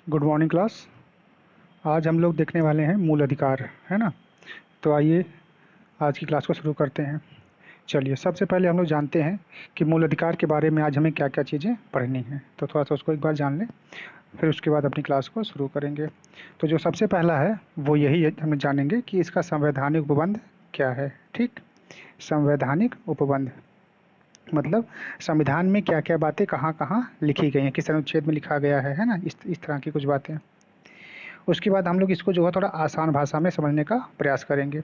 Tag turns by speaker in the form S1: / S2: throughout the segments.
S1: Good morning class. आज हम लोग देखने वाले हैं मूल अधिकार, है ना। तो आइए आज की क्लास को शुरू करते हैं। चलिए, सबसे पहले हम लोग जानते हैं कि मूल अधिकार के बारे में आज हमें क्या क्या चीज़ें पढ़नी हैं। तो थोड़ा सा उसको एक बार जान लें, फिर उसके बाद अपनी क्लास को शुरू करेंगे। तो जो सबसे पहला है वो यही है, हम जानेंगे कि इसका संवैधानिक उपबंध क्या है। ठीक, संवैधानिक उपबंध मतलब संविधान में क्या क्या बातें कहाँ कहाँ लिखी गई हैं, किस अनुच्छेद में लिखा गया है ना, इस तरह की कुछ बातें। उसके बाद हम लोग इसको जो है थोड़ा आसान भाषा में समझने का प्रयास करेंगे।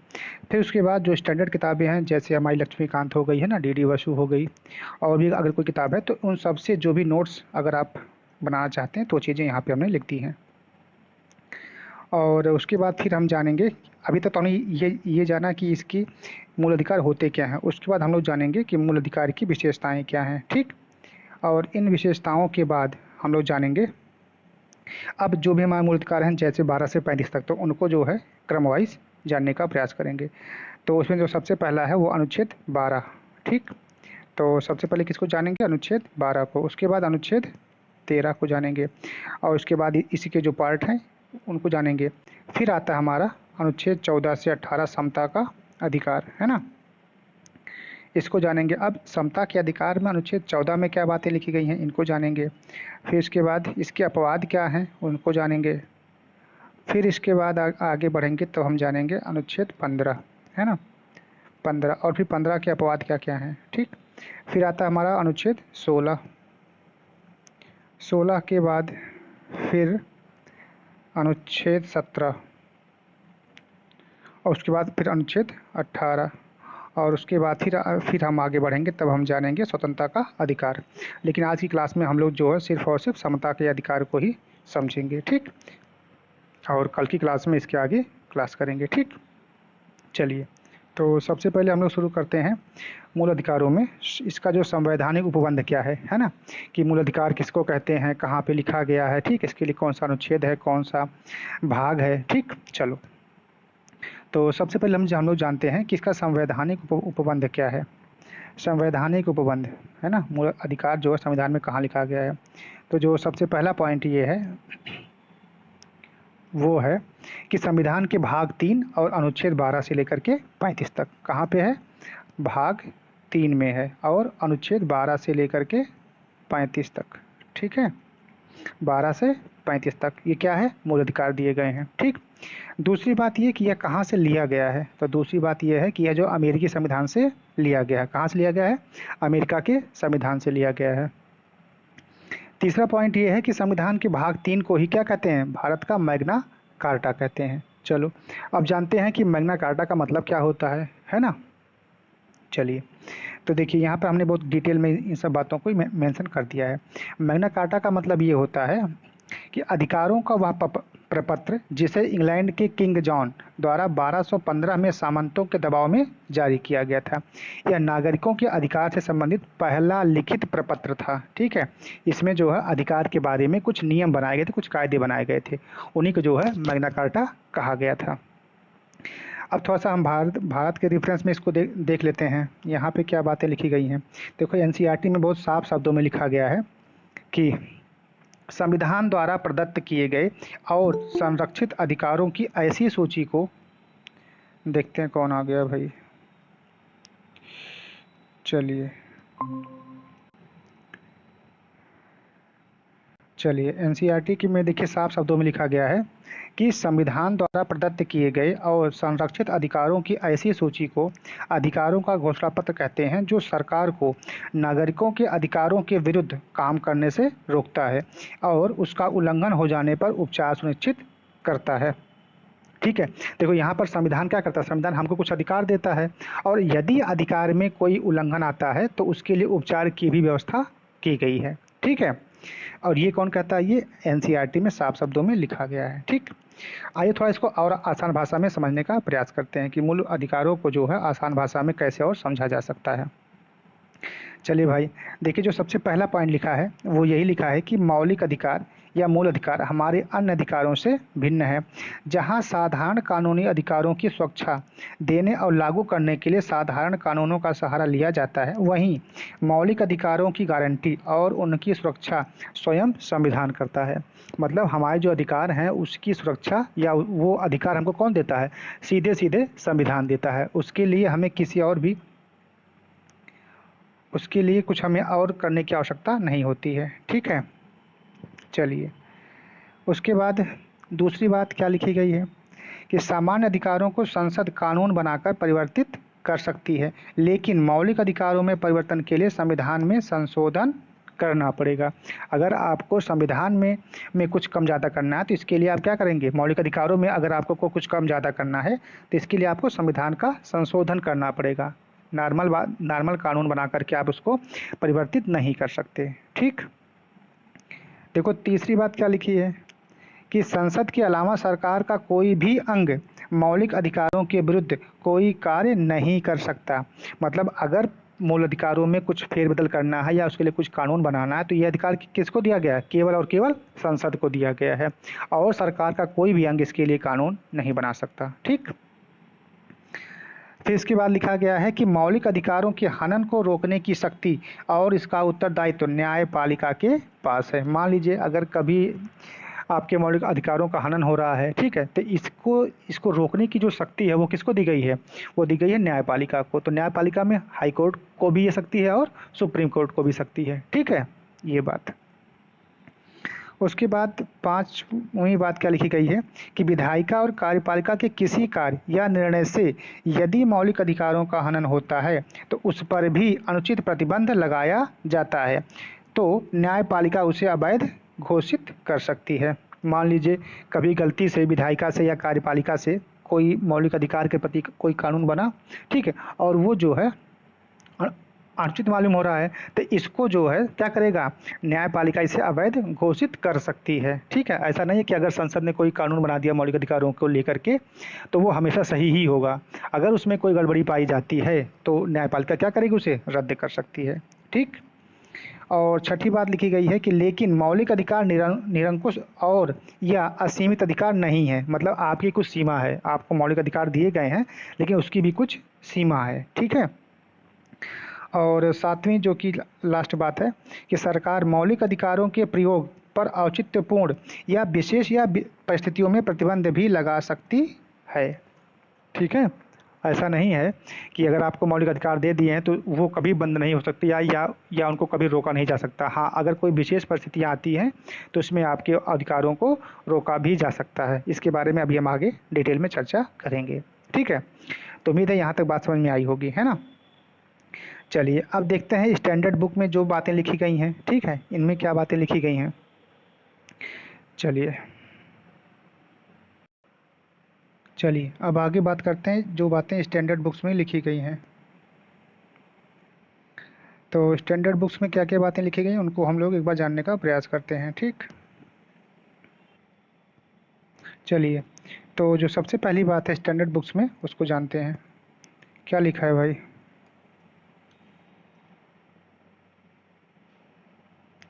S1: फिर उसके बाद जो स्टैंडर्ड किताबें हैं, जैसे हमारी लक्ष्मीकांत हो गई है ना, डीडी वसु हो गई, और भी अगर कोई किताब है तो उन सब से जो भी नोट्स अगर आप बनाना चाहते हैं तो चीज़ें यहाँ पे हमने लिख दी हैं। और उसके बाद फिर हम जानेंगे, अभी तक तो हमने ये जाना कि इसकी मूल अधिकार होते क्या हैं। उसके बाद हम लोग जानेंगे कि मूल अधिकार की विशेषताएँ क्या हैं। ठीक, और इन विशेषताओं के बाद हम लोग जानेंगे अब जो भी हमारे मूल अधिकार हैं, जैसे 12 से 35 तक, तो उनको जो है क्रम वाइज जानने का प्रयास करेंगे। तो उसमें जो सबसे पहला है वो अनुच्छेद 12। ठीक, तो सबसे पहले किसको जानेंगे? अनुच्छेद 12 को। उसके बाद अनुच्छेद 13 को जानेंगे, और उसके बाद इसी के जो पार्ट हैं उनको जानेंगे। फिर आता है हमारा अनुच्छेद 14 से 18 समता का अधिकार, है ना, इसको जानेंगे। अब समता के अधिकार में अनुच्छेद 14 में क्या बातें लिखी गई हैं, इनको जानेंगे। फिर इसके बाद इसके अपवाद क्या हैं, उनको जानेंगे। फिर इसके बाद आगे बढ़ेंगे तो हम जानेंगे अनुच्छेद 15, है ना, 15, और फिर 15 के अपवाद क्या क्या हैं। ठीक, फिर आता है हमारा अनुच्छेद 16। 16 के बाद फिर अनुच्छेद 17, और उसके बाद फिर अनुच्छेद 18, और उसके बाद फिर हम आगे बढ़ेंगे, तब हम जानेंगे स्वतंत्रता का अधिकार। लेकिन आज की क्लास में हम लोग जो है सिर्फ और सिर्फ समता के अधिकार को ही समझेंगे। ठीक, और कल की क्लास में इसके आगे क्लास करेंगे। ठीक, चलिए, तो सबसे पहले हम लोग शुरू करते हैं मूल अधिकारों में। इसका जो संवैधानिक उपबंध क्या है ना, कि मूल अधिकार किसको कहते हैं, कहाँ पे लिखा गया है। ठीक, इसके लिए कौन सा अनुच्छेद है, कौन सा भाग है। ठीक, चलो, तो सबसे पहले हम लोग जानते हैं कि इसका संवैधानिक उपबंध क्या है। संवैधानिक उपबंध, है ना, मूल अधिकार जो है संविधान में कहाँ लिखा गया है। तो जो सबसे पहला पॉइंट ये है वो है कि संविधान के भाग 3 और अनुच्छेद 12 से लेकर के 35 तक कहाँ पे है, भाग 3 में है, और अनुच्छेद 12 से लेकर के 35 तक। ठीक है, 12 से 35 तक ये क्या है, मूल अधिकार दिए गए हैं। ठीक, दूसरी बात ये कि यह कहाँ से लिया गया है। तो दूसरी बात यह है कि यह जो अमेरिकी संविधान से लिया गया है। कहाँ से लिया गया है? अमेरिका के संविधान से लिया गया है। तीसरा पॉइंट ये है कि संविधान के भाग 3 को ही क्या कहते हैं, भारत का मैग्ना कार्टा कहते हैं। चलो, अब जानते हैं कि मैग्ना कार्टा का मतलब क्या होता है ना। चलिए, तो देखिए यहाँ पर हमने बहुत डिटेल में इन सब बातों को मेंशन कर दिया है। मैग्ना कार्टा का मतलब ये होता है कि अधिकारों का वह प्रपत्र जिसे इंग्लैंड के किंग जॉन द्वारा 1215 में सामंतों के दबाव में जारी किया गया था। यह नागरिकों के अधिकार से संबंधित पहला लिखित प्रपत्र था। ठीक है, इसमें जो है अधिकार के बारे में कुछ नियम बनाए गए थे, कुछ कायदे बनाए गए थे, उन्हीं को जो है मैग्ना कार्टा कहा गया था। अब थोड़ा सा हम भारत के रेफरेंस में इसको देख लेते हैं, यहाँ पे क्या बातें लिखी गई हैं। देखो, एनसीईआरटी में बहुत साफ शब्दों में लिखा गया है कि संविधान द्वारा प्रदत्त किए गए और संरक्षित अधिकारों की ऐसी सूची को, देखते हैं कौन आ गया भाई, चलिए एनसीईआरटी की में देखिए साफ शब्दों में लिखा गया है कि संविधान द्वारा प्रदत्त किए गए और संरक्षित अधिकारों की ऐसी सूची को अधिकारों का घोषणा पत्र कहते हैं, जो सरकार को नागरिकों के अधिकारों के विरुद्ध काम करने से रोकता है और उसका उल्लंघन हो जाने पर उपचार सुनिश्चित करता है। ठीक है, देखो यहाँ पर संविधान क्या करता है, संविधान हमको कुछ अधिकार देता है, और यदि अधिकार में कोई उल्लंघन आता है तो उसके लिए उपचार की भी व्यवस्था की गई है। ठीक है, और ये कौन कहता है, ये एनसीईआरटी में साफ शब्दों में लिखा गया है। ठीक, आइए थोड़ा इसको और आसान भाषा में समझने का प्रयास करते हैं कि मूल अधिकारों को जो है आसान भाषा में कैसे और समझा जा सकता है। चलिए भाई, देखिए जो सबसे पहला पॉइंट लिखा है वो यही लिखा है कि मौलिक अधिकार या मूल अधिकार हमारे अन्य अधिकारों से भिन्न है। जहां साधारण कानूनी अधिकारों की सुरक्षा देने और लागू करने के लिए साधारण कानूनों का सहारा लिया जाता है, वहीं मौलिक अधिकारों की गारंटी और उनकी सुरक्षा स्वयं संविधान करता है। मतलब हमारे जो अधिकार हैं उसकी सुरक्षा या वो अधिकार हमको कौन देता है? सीधे सीधे संविधान देता है। उसके लिए कुछ हमें और करने की आवश्यकता नहीं होती है। ठीक है, चलिए उसके बाद दूसरी बात क्या लिखी गई है कि सामान्य अधिकारों को संसद कानून बनाकर परिवर्तित कर सकती है, लेकिन मौलिक अधिकारों में परिवर्तन के लिए संविधान में संशोधन करना पड़ेगा। अगर आपको संविधान में कुछ कम ज़्यादा करना है तो इसके लिए आप क्या करेंगे? मौलिक अधिकारों में अगर आपको कुछ कम ज़्यादा करना है तो इसके लिए आपको संविधान का संशोधन करना पड़ेगा। नॉर्मल कानून बना करके आप उसको परिवर्तित नहीं कर सकते। ठीक, देखो तीसरी बात क्या लिखी है कि संसद के अलावा सरकार का कोई भी अंग मौलिक अधिकारों के विरुद्ध कोई कार्य नहीं कर सकता। मतलब अगर मूल अधिकारों में कुछ फेरबदल करना है या उसके लिए कुछ कानून बनाना है तो ये अधिकार किसको दिया गया है? केवल और केवल संसद को दिया गया है, और सरकार का कोई भी अंग इसके लिए कानून नहीं बना सकता। ठीक, फिर इसके बाद लिखा गया है कि मौलिक अधिकारों के हनन को रोकने की शक्ति और इसका उत्तरदायित्व न्यायपालिका के पास है। मान लीजिए अगर कभी आपके मौलिक अधिकारों का हनन हो रहा है, ठीक है, तो इसको रोकने की जो शक्ति है वो किसको दी गई है? वो दी गई है न्यायपालिका को। तो न्यायपालिका में हाई कोर्ट को भी ये शक्ति है और सुप्रीम कोर्ट को भी शक्ति है। ठीक है, ये बात। उसके बाद पांचवी बात क्या लिखी गई है कि विधायिका और कार्यपालिका के किसी कार्य या निर्णय से यदि मौलिक अधिकारों का हनन होता है तो उस पर भी अनुचित प्रतिबंध लगाया जाता है, तो न्यायपालिका उसे अवैध घोषित कर सकती है। मान लीजिए कभी गलती से विधायिका से या कार्यपालिका से कोई मौलिक अधिकार के प्रति कोई कानून बना, ठीक है, और वो जो है अनुचित मालूम हो रहा है तो इसको जो है क्या करेगा? न्यायपालिका इसे अवैध घोषित कर सकती है। ठीक है, ऐसा नहीं है कि अगर संसद ने कोई कानून बना दिया मौलिक अधिकारों को लेकर के तो वो हमेशा सही ही होगा। अगर उसमें कोई गड़बड़ी पाई जाती है तो न्यायपालिका क्या करेगी? उसे रद्द कर सकती है। ठीक, और छठी बात लिखी गई है कि लेकिन मौलिक अधिकार निरंकुश और या असीमित अधिकार नहीं है। मतलब आपकी कुछ सीमा है, आपको मौलिक अधिकार दिए गए हैं लेकिन उसकी भी कुछ सीमा है। ठीक है, और सातवीं जो कि लास्ट बात है कि सरकार मौलिक अधिकारों के प्रयोग पर औचित्यपूर्ण या विशेष या परिस्थितियों में प्रतिबंध भी लगा सकती है। ठीक है, ऐसा नहीं है कि अगर आपको मौलिक अधिकार दे दिए हैं तो वो कभी बंद नहीं हो सकती या उनको कभी रोका नहीं जा सकता। हाँ, अगर कोई विशेष परिस्थितियाँ आती हैं तो उसमें आपके अधिकारों को रोका भी जा सकता है। इसके बारे में अभी हम आगे डिटेल में चर्चा करेंगे। ठीक है, तो उम्मीद है यहाँ तक बात समझ में आई होगी, है ना। चलिए अब देखते हैं स्टैंडर्ड बुक में जो बातें लिखी गई हैं। ठीक है, इनमें क्या बातें लिखी गई हैं। चलिए अब आगे बात करते हैं जो बातें स्टैंडर्ड बुक्स में लिखी गई हैं। तो स्टैंडर्ड बुक्स में क्या क्या बातें लिखी गई हैं उनको हम लोग एक बार जानने का प्रयास करते हैं। ठीक, चलिए तो जो सबसे पहली बात है स्टैंडर्ड बुक्स में उसको जानते हैं। क्या लिखा है भाई?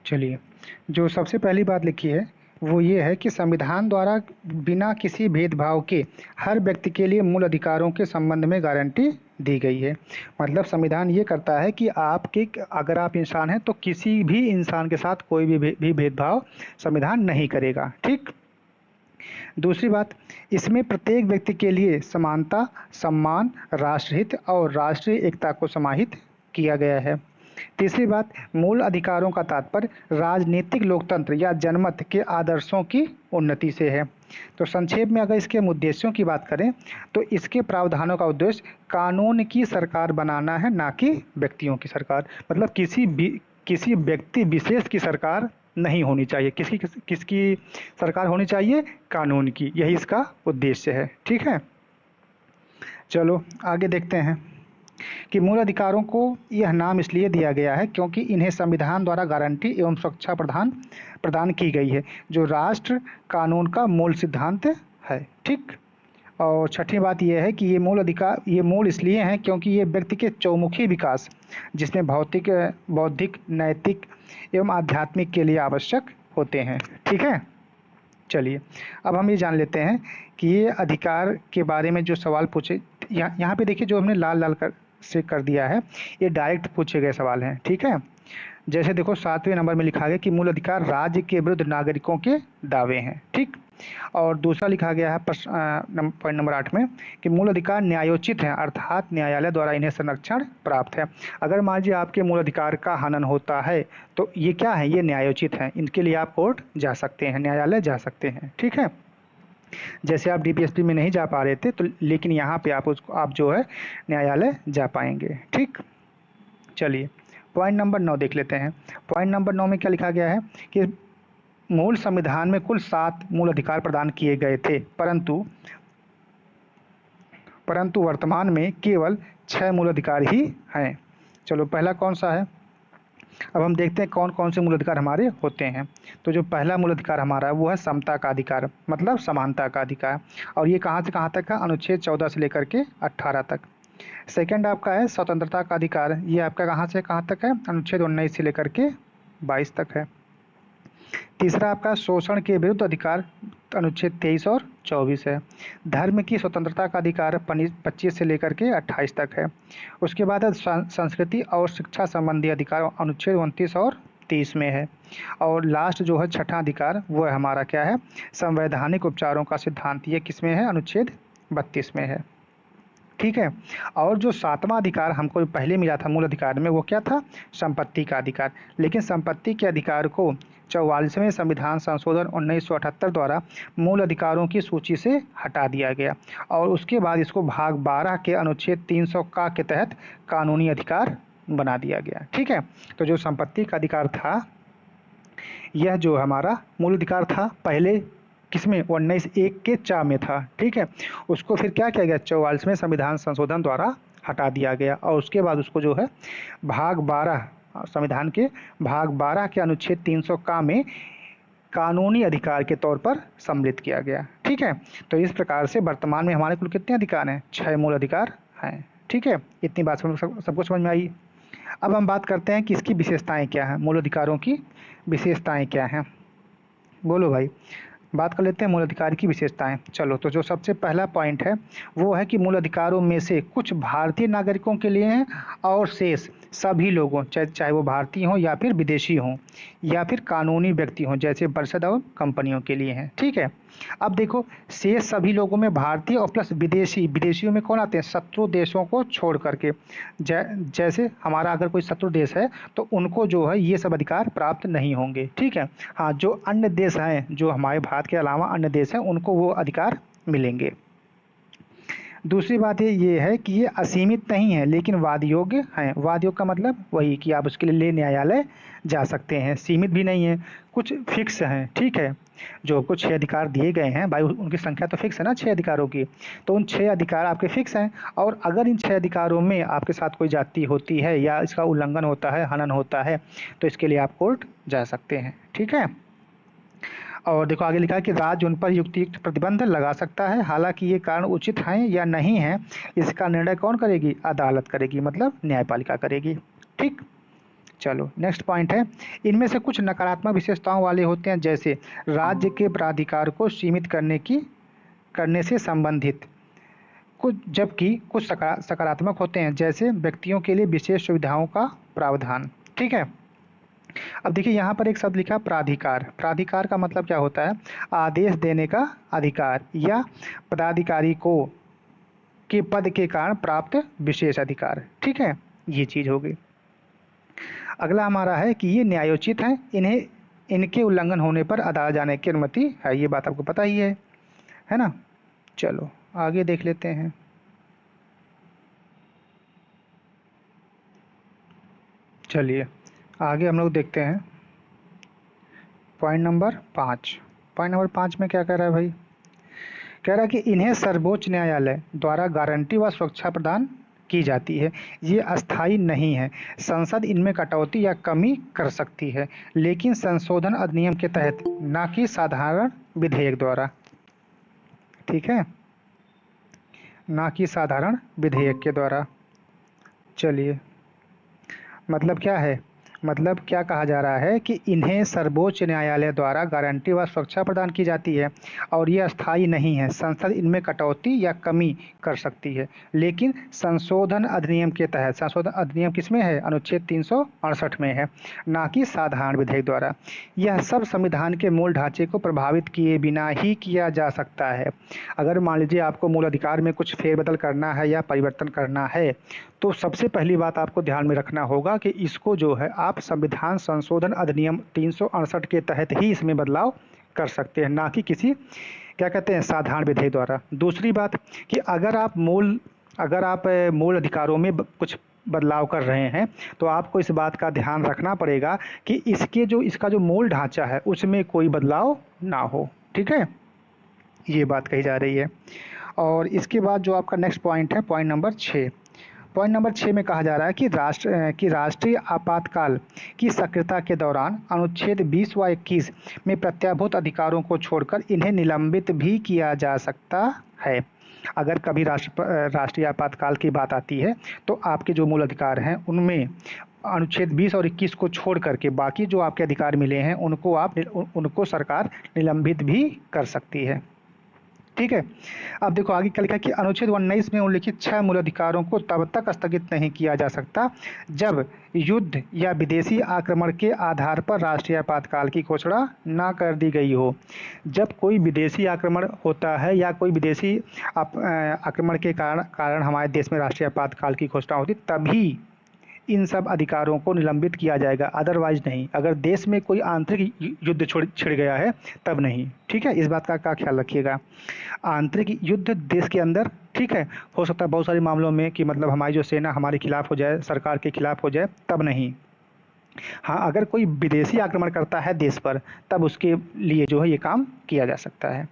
S1: चलिए, जो सबसे पहली बात लिखी है वो ये है कि संविधान द्वारा बिना किसी भेदभाव के हर व्यक्ति के लिए मूल अधिकारों के संबंध में गारंटी दी गई है। मतलब संविधान ये करता है कि अगर आप इंसान हैं तो किसी भी इंसान के साथ कोई भी भेदभाव संविधान नहीं करेगा। ठीक, दूसरी बात, इसमें प्रत्येक व्यक्ति के लिए समानता, सम्मान, राष्ट्रहित और राष्ट्रीय एकता को समाहित किया गया है। तीसरी बात, मूल अधिकारों का तात्पर्य राजनीतिक लोकतंत्र या जनमत के आदर्शों की उन्नति से है। तो संक्षेप में अगर इसके उद्देश्यों की बात करें तो इसके प्रावधानों का उद्देश्य कानून की सरकार बनाना है, ना कि व्यक्तियों की सरकार। मतलब किसी व्यक्ति विशेष की सरकार नहीं होनी चाहिए, किसकी सरकार होनी चाहिए? कानून की। यही इसका उद्देश्य है। ठीक है, चलो आगे देखते हैं कि मूल अधिकारों को यह नाम इसलिए दिया गया है क्योंकि इन्हें संविधान द्वारा गारंटी एवं सुरक्षा प्रदान की गई है, जो राष्ट्र कानून का मूल सिद्धांत है। ठीक, और छठी बात यह है कि ये मूल इसलिए हैं क्योंकि ये व्यक्ति के चौमुखी विकास जिसमें भौतिक, बौद्धिक, नैतिक एवं आध्यात्मिक के लिए आवश्यक होते हैं। ठीक है, चलिए अब हम ये जान लेते हैं कि ये अधिकार के बारे में जो सवाल पूछे, यहाँ पे देखिए जो हमने लाल लाल कर दिया है, ये डायरेक्ट पूछे गए सवाल हैं। ठीक है, जैसे देखो 7वें नंबर में लिखा गया कि मूल अधिकार राज्य के विरुद्ध नागरिकों के दावे हैं। ठीक, और दूसरा लिखा गया है पॉइंट नंबर 8 में कि मूल अधिकार न्यायोचित हैं, अर्थात न्यायालय द्वारा इन्हें संरक्षण प्राप्त है। अगर मान लीजिए आपके मूल अधिकार का हनन होता है तो ये क्या है, ये न्यायोचित हैं, इनके लिए आप कोर्ट जा सकते हैं, न्यायालय जा सकते हैं। ठीक है, जैसे आप डीपीएसपी में नहीं जा पा रहे थे तो लेकिन यहाँ पे आप जो है न्यायालय जा पाएंगे। ठीक, चलिए पॉइंट नंबर 9 देख लेते हैं। पॉइंट नंबर 9 में क्या लिखा गया है कि मूल संविधान में कुल 7 मूल अधिकार प्रदान किए गए थे, परंतु वर्तमान में केवल 6 मूल अधिकार ही हैं। चलो पहला कौन सा है, अब हम देखते हैं कौन कौन से मूल अधिकार हमारे होते हैं। तो जो पहला मूल अधिकार हमारा है वो है समता का अधिकार, मतलब समानता का अधिकार, और ये कहाँ से कहाँ तक है, अनुच्छेद 14 से लेकर के 18 तक। सेकंड आपका है स्वतंत्रता का अधिकार, ये आपका कहाँ से कहाँ तक है, अनुच्छेद 19 से लेकर के 22 तक है। तीसरा आपका शोषण के विरुद्ध अधिकार, अनुच्छेद 23 और 24 है। धर्म की स्वतंत्रता का अधिकार 25 से लेकर के 28 तक है। उसके बाद है संस्कृति और शिक्षा संबंधी अधिकार, अनुच्छेद 29 और 30 में है। और लास्ट जो है छठा अधिकार वो है हमारा क्या है, संवैधानिक उपचारों का सिद्धांत, ये किस में है, अनुच्छेद 32 में है। ठीक है, और जो 7वां अधिकार हमको पहले मिला था मूल अधिकार में वो क्या था, संपत्ति का अधिकार, लेकिन संपत्ति के अधिकार को 44वें संविधान संशोधन 1978 द्वारा मूल अधिकारों की सूची से हटा दिया गया और उसके बाद इसको भाग 12 के अनुच्छेद 300 का के तहत कानूनी अधिकार बना दिया गया। ठीक है, तो जो संपत्ति का अधिकार था यह जो हमारा मूल अधिकार था पहले किसमें, 19(1) के 4 में था। ठीक है, उसको फिर क्या किया गया, 44वें संविधान संशोधन द्वारा हटा दिया गया और उसके बाद उसको जो है भाग 12 संविधान के भाग 12 के अनुच्छेद 300 का में कानूनी अधिकार के तौर पर सम्मिलित किया गया। ठीक है, तो इस प्रकार से वर्तमान में हमारे कुल कितने अधिकार हैं, 6 मूल अधिकार हैं। ठीक है, इतनी बात सबको समझ में आई। अब हम बात करते हैं कि इसकी विशेषताएं क्या हैं, मूल अधिकारों की विशेषताएं क्या हैं, बोलो भाई। बात कर लेते हैं मूल अधिकार की विशेषताएं। चलो, तो जो सबसे पहला पॉइंट है वो है कि मूल अधिकारों में से कुछ भारतीय नागरिकों के लिए हैं और शेष सभी लोगों, चाहे वो भारतीय हों या फिर विदेशी हों या फिर कानूनी व्यक्ति हों, जैसे परिषद और कंपनियों के लिए हैं। ठीक है, अब देखो शेष सभी लोगों में भारतीय और प्लस विदेशियों में कौन आते हैं, शत्रु देशों को छोड़ करके, जैसे हमारा अगर कोई शत्रु देश है तो उनको जो है ये सब अधिकार प्राप्त नहीं होंगे। ठीक है, हाँ, जो अन्य देश हैं, जो हमारे भारत के अलावा अन्य देश हैं, उनको वो अधिकार मिलेंगे। दूसरी बात ये है कि ये असीमित नहीं है लेकिन वाद योग्य हैं। वाद योग्य का मतलब वही कि आप उसके लिए न्यायालय जा सकते हैं, सीमित भी नहीं है, कुछ फिक्स हैं। ठीक है, जो आपको 6 अधिकार दिए गए हैं भाई, उनकी संख्या तो फिक्स है ना 6 अधिकारों की, तो उन 6 अधिकार आपके फिक्स हैं और अगर इन 6 अधिकारों में आपके साथ कोई जाति होती है या इसका उल्लंघन होता है, हनन होता है, तो इसके लिए आप कोर्ट जा सकते हैं। ठीक है, और देखो आगे लिखा है कि राज्य उन पर युक्तियुक्त प्रतिबंध लगा सकता है, हालांकि ये कारण उचित हैं या नहीं है इसका निर्णय कौन करेगी, अदालत करेगी, मतलब न्यायपालिका करेगी। ठीक, चलो नेक्स्ट पॉइंट है, इनमें से कुछ नकारात्मक विशेषताओं वाले होते हैं, जैसे राज्य के प्राधिकार को सीमित करने से संबंधित कुछ, जबकि कुछ सकारात्मक होते हैं, जैसे व्यक्तियों के लिए विशेष सुविधाओं का प्रावधान। ठीक है, अब देखिए यहाँ पर एक शब्द लिखा प्राधिकार। प्राधिकार का मतलब क्या होता है, आदेश देने का अधिकार या पदाधिकारी को के पद के कारण प्राप्त विशेष अधिकार। ठीक है, ये चीज हो गई। अगला हमारा है कि ये न्यायोचित हैं, इनके उल्लंघन होने पर अदालत जाने की अनुमति है, ये बात आपको पता ही है ना। चलो आगे देख लेते हैं। चलिए आगे हम लोग देखते हैं पॉइंट नंबर 5। पॉइंट नंबर 5 में क्या कह रहा है भाई, कह रहा है कि इन्हें सर्वोच्च न्यायालय द्वारा गारंटी व सुरक्षा प्रदान की जाती है, ये अस्थायी नहीं है, संसद इनमें कटौती या कमी कर सकती है, लेकिन संशोधन अधिनियम के तहत, न कि साधारण विधेयक द्वारा। ठीक है, ना कि साधारण विधेयक के द्वारा। चलिए, मतलब क्या है, मतलब क्या कहा जा रहा है कि इन्हें सर्वोच्च न्यायालय द्वारा गारंटी व सुरक्षा प्रदान की जाती है और ये अस्थायी नहीं है। संसद इनमें कटौती या कमी कर सकती है, लेकिन संशोधन अधिनियम के तहत, संशोधन अधिनियम किसमें है, अनुच्छेद 368 में है, ना कि साधारण विधेयक द्वारा। यह सब संविधान के मूल ढांचे को प्रभावित किए बिना ही किया जा सकता है। अगर मान लीजिए आपको मूल अधिकार में कुछ फेरबदल करना है या परिवर्तन करना है, तो सबसे पहली बात आपको ध्यान में रखना होगा कि इसको जो है आप संविधान संशोधन अधिनियम 368 के तहत ही इसमें बदलाव कर सकते हैं, ना कि किसी क्या कहते हैं साधारण विधेयक द्वारा। दूसरी बात कि अगर आप मूल अधिकारों में कुछ बदलाव कर रहे हैं, तो आपको इस बात का ध्यान रखना पड़ेगा कि इसका जो मूल ढांचा है उसमें कोई बदलाव ना हो। ठीक है, ये बात कही जा रही है। और इसके बाद जो आपका नेक्स्ट पॉइंट है, पॉइंट नंबर 6। पॉइंट नंबर 6 में कहा जा रहा है कि राष्ट्रीय आपातकाल की सक्रियता के दौरान अनुच्छेद 20 व 21 में प्रत्याभूत अधिकारों को छोड़कर इन्हें निलंबित भी किया जा सकता है। अगर कभी राष्ट्रीय आपातकाल की बात आती है, तो आपके जो मूल अधिकार हैं उनमें अनुच्छेद 20 और 21 को छोड़ करके बाकी जो आपके अधिकार मिले हैं उनको सरकार निलंबित भी कर सकती है। ठीक है, अब देखो आगे क्या लिखा है कि अनुच्छेद 19 में उल्लिखित 6 मूल अधिकारों को तब तक स्थगित नहीं किया जा सकता जब युद्ध या विदेशी आक्रमण के आधार पर राष्ट्रीय आपातकाल की घोषणा ना कर दी गई हो। जब कोई विदेशी आक्रमण होता है या कोई विदेशी आक्रमण के कारण हमारे देश में राष्ट्रीय आपातकाल की घोषणा होती, तभी इन सब अधिकारों को निलंबित किया जाएगा, अदरवाइज नहीं। अगर देश में कोई आंतरिक युद्ध छिड़ गया है तब नहीं। ठीक है, इस बात का ख्याल रखिएगा। आंतरिक युद्ध देश के अंदर, ठीक है, हो सकता है बहुत सारे मामलों में कि मतलब हमारी जो सेना हमारे खिलाफ हो जाए, सरकार के खिलाफ हो जाए, तब नहीं। हाँ, अगर कोई विदेशी आक्रमण करता है देश पर, तब उसके लिए जो है ये काम किया जा सकता है।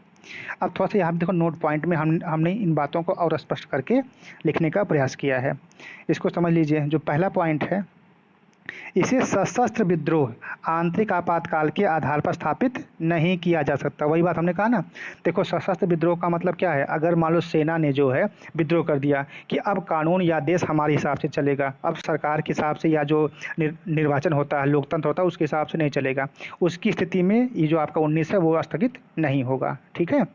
S1: अब थोड़ा सा यहाँ पे देखो नोट पॉइंट में हमने इन बातों को और स्पष्ट करके लिखने का प्रयास किया है। इसको समझ लीजिए। जो पहला पॉइंट है, इसे सशस्त्र विद्रोह आंतरिक आपातकाल के आधार पर स्थापित नहीं किया जा सकता। वही बात हमने कहा ना। देखो, सशस्त्र विद्रोह का मतलब क्या है, अगर मान लो सेना ने जो है विद्रोह कर दिया कि अब कानून या देश हमारे हिसाब से चलेगा, अब सरकार के हिसाब से या जो निर्वाचन होता है, लोकतंत्र होता है, उसके हिसाब से नहीं चलेगा, उसकी स्थिति में ये जो आपका 19 है वो स्थगित नहीं होगा। ठीक है,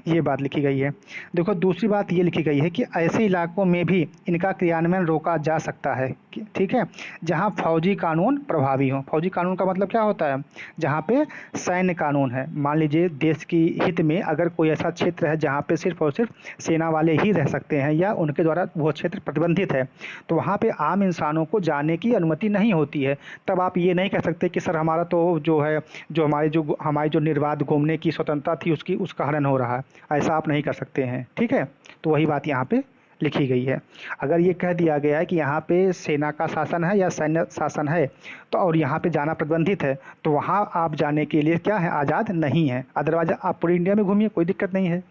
S1: ये बात लिखी गई है। देखो, दूसरी बात ये लिखी गई है कि ऐसे इलाकों में भी इनका क्रियान्वयन रोका जा सकता है। ठीक है, जहां फौजी कानून प्रभावी हो। फौजी कानून का मतलब क्या होता है, जहां पे सैन्य कानून है। मान लीजिए देश की हित में अगर कोई ऐसा क्षेत्र है जहां पे सिर्फ और सिर्फ सेना वाले ही रह सकते हैं या उनके द्वारा वो क्षेत्र प्रतिबंधित है, तो वहाँ पे आम इंसानों को जाने की अनुमति नहीं होती है। तब आप ये नहीं कह सकते कि सर हमारा तो जो है हमारी जो निर्बाध घूमने की स्वतंत्रता थी उसका हनन हो रहा है। ऐसा आप नहीं कर सकते हैं। ठीक है, तो वही बात यहाँ पे लिखी गई है। अगर ये कह दिया गया है कि यहाँ पे सेना का शासन है या सैन्य शासन है, तो और यहाँ पे जाना प्रतिबंधित है, तो वहाँ आप जाने के लिए क्या है, आज़ाद नहीं है। अदरवाइज आप पूरी इंडिया में घूमिए, कोई दिक्कत नहीं है।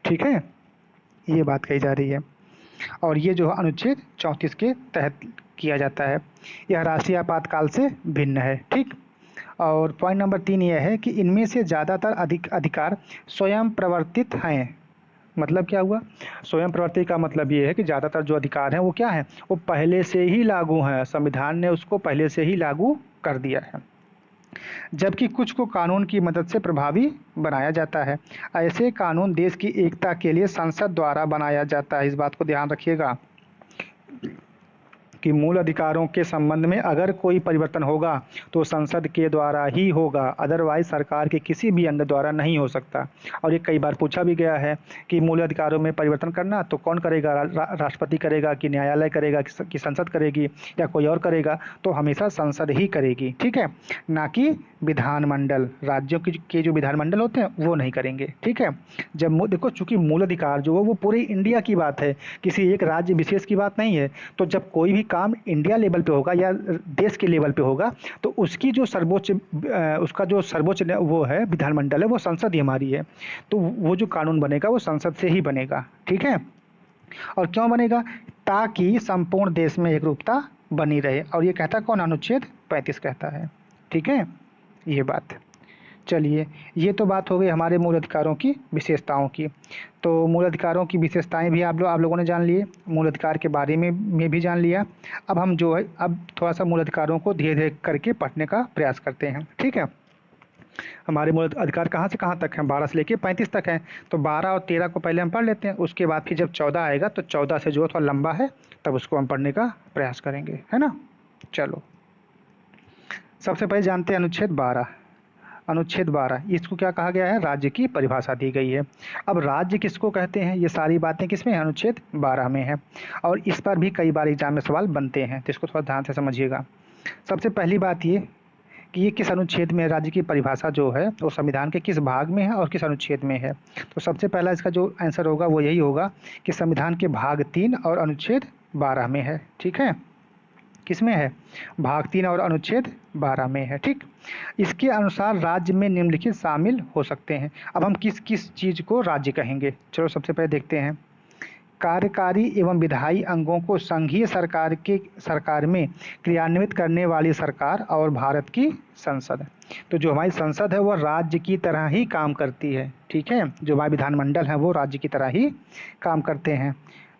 S1: ठीक है, ये बात कही जा रही है। और ये जो अनुच्छेद 34 के तहत किया जाता है, यह राष्ट्रीय आपातकाल से भिन्न है। ठीक, और पॉइंट नंबर 3 यह है कि इनमें से ज़्यादातर अधिकार स्वयं प्रवर्तित हैं। मतलब क्या हुआ, स्वयं प्रवर्तित का मतलब ये है कि ज़्यादातर जो अधिकार हैं वो क्या है, वो पहले से ही लागू हैं, संविधान ने उसको पहले से ही लागू कर दिया है। जबकि कुछ को कानून की मदद से प्रभावी बनाया जाता है। ऐसे कानून देश की एकता के लिए संसद द्वारा बनाया जाता है। इस बात को ध्यान रखिएगा कि मूल अधिकारों के संबंध में अगर कोई परिवर्तन होगा तो संसद के द्वारा ही होगा, अदरवाइज सरकार के किसी भी अंग द्वारा नहीं हो सकता। और ये कई बार पूछा भी गया है कि मूल अधिकारों में परिवर्तन करना तो कौन करेगा, राष्ट्रपति करेगा कि न्यायालय करेगा कि संसद करेगी या कोई और करेगा, तो हमेशा संसद ही करेगी। ठीक है, ना कि विधानमंडल। राज्यों के जो विधानमंडल होते हैं वो नहीं करेंगे। ठीक है, जब देखो चूंकि मूल अधिकार जो है वो पूरे इंडिया की बात है, किसी एक राज्य विशेष की बात नहीं है, तो जब कोई भी काम इंडिया लेवल पे होगा या देश के लेवल पे होगा, तो उसकी जो सर्वोच्च वो है विधानमंडल है, वो संसद ही हमारी है। तो वो जो कानून बनेगा वो संसद से ही बनेगा। ठीक है, और क्यों बनेगा, ताकि संपूर्ण देश में एकरूपता बनी रहे। और ये कहता कौन, अनुच्छेद 35 कहता है। ठीक है, ये बात। चलिए, ये तो बात हो गई हमारे मूल अधिकारों की विशेषताओं की। तो मूल अधिकारों की विशेषताएं भी आप लोगों ने जान लिए, मूल अधिकार के बारे में भी जान लिया। अब हम जो है अब थोड़ा सा मूल अधिकारों को धीरे धीरे करके पढ़ने का प्रयास करते हैं, ठीक है। हमारे मूल अधिकार कहाँ से कहाँ तक हैं, 12 से लेके 35 तक हैं। तो 12 और 13 को पहले हम पढ़ लेते हैं, उसके बाद फिर जब 14 आएगा तो 14 से जो थोड़ा लंबा है तब उसको हम पढ़ने का प्रयास करेंगे, है ना। चलो, सबसे पहले जानते हैं अनुच्छेद 12। अनुच्छेद 12 इसको क्या कहा गया है, राज्य की परिभाषा दी गई है। अब राज्य किसको कहते हैं, ये सारी बातें किसमें है, अनुच्छेद 12 में है। और इस पर भी कई बार एग्जाम में सवाल बनते हैं, तो इसको थोड़ा ध्यान से समझिएगा। सबसे पहली बात ये कि ये किस अनुच्छेद में, राज्य की परिभाषा जो है वो संविधान के किस भाग में है और किस अनुच्छेद में है। तो सबसे पहला इसका जो आंसर होगा वो यही होगा कि संविधान के भाग 3 और अनुच्छेद 12 में है, ठीक है। किसमें है, भाग 3 और अनुच्छेद 12 में है, ठीक। इसके अनुसार राज्य में निम्नलिखित शामिल हो सकते हैं। अब हम किस किस चीज़ को राज्य कहेंगे, चलो सबसे पहले देखते हैं। कार्यकारी एवं विधायी अंगों को संघीय सरकार में क्रियान्वित करने वाली सरकार और भारत की संसद। तो जो हमारी संसद है वो राज्य की तरह ही काम करती है, ठीक है। जो हमारे विधानमंडल है वो राज्य की तरह ही काम करते हैं।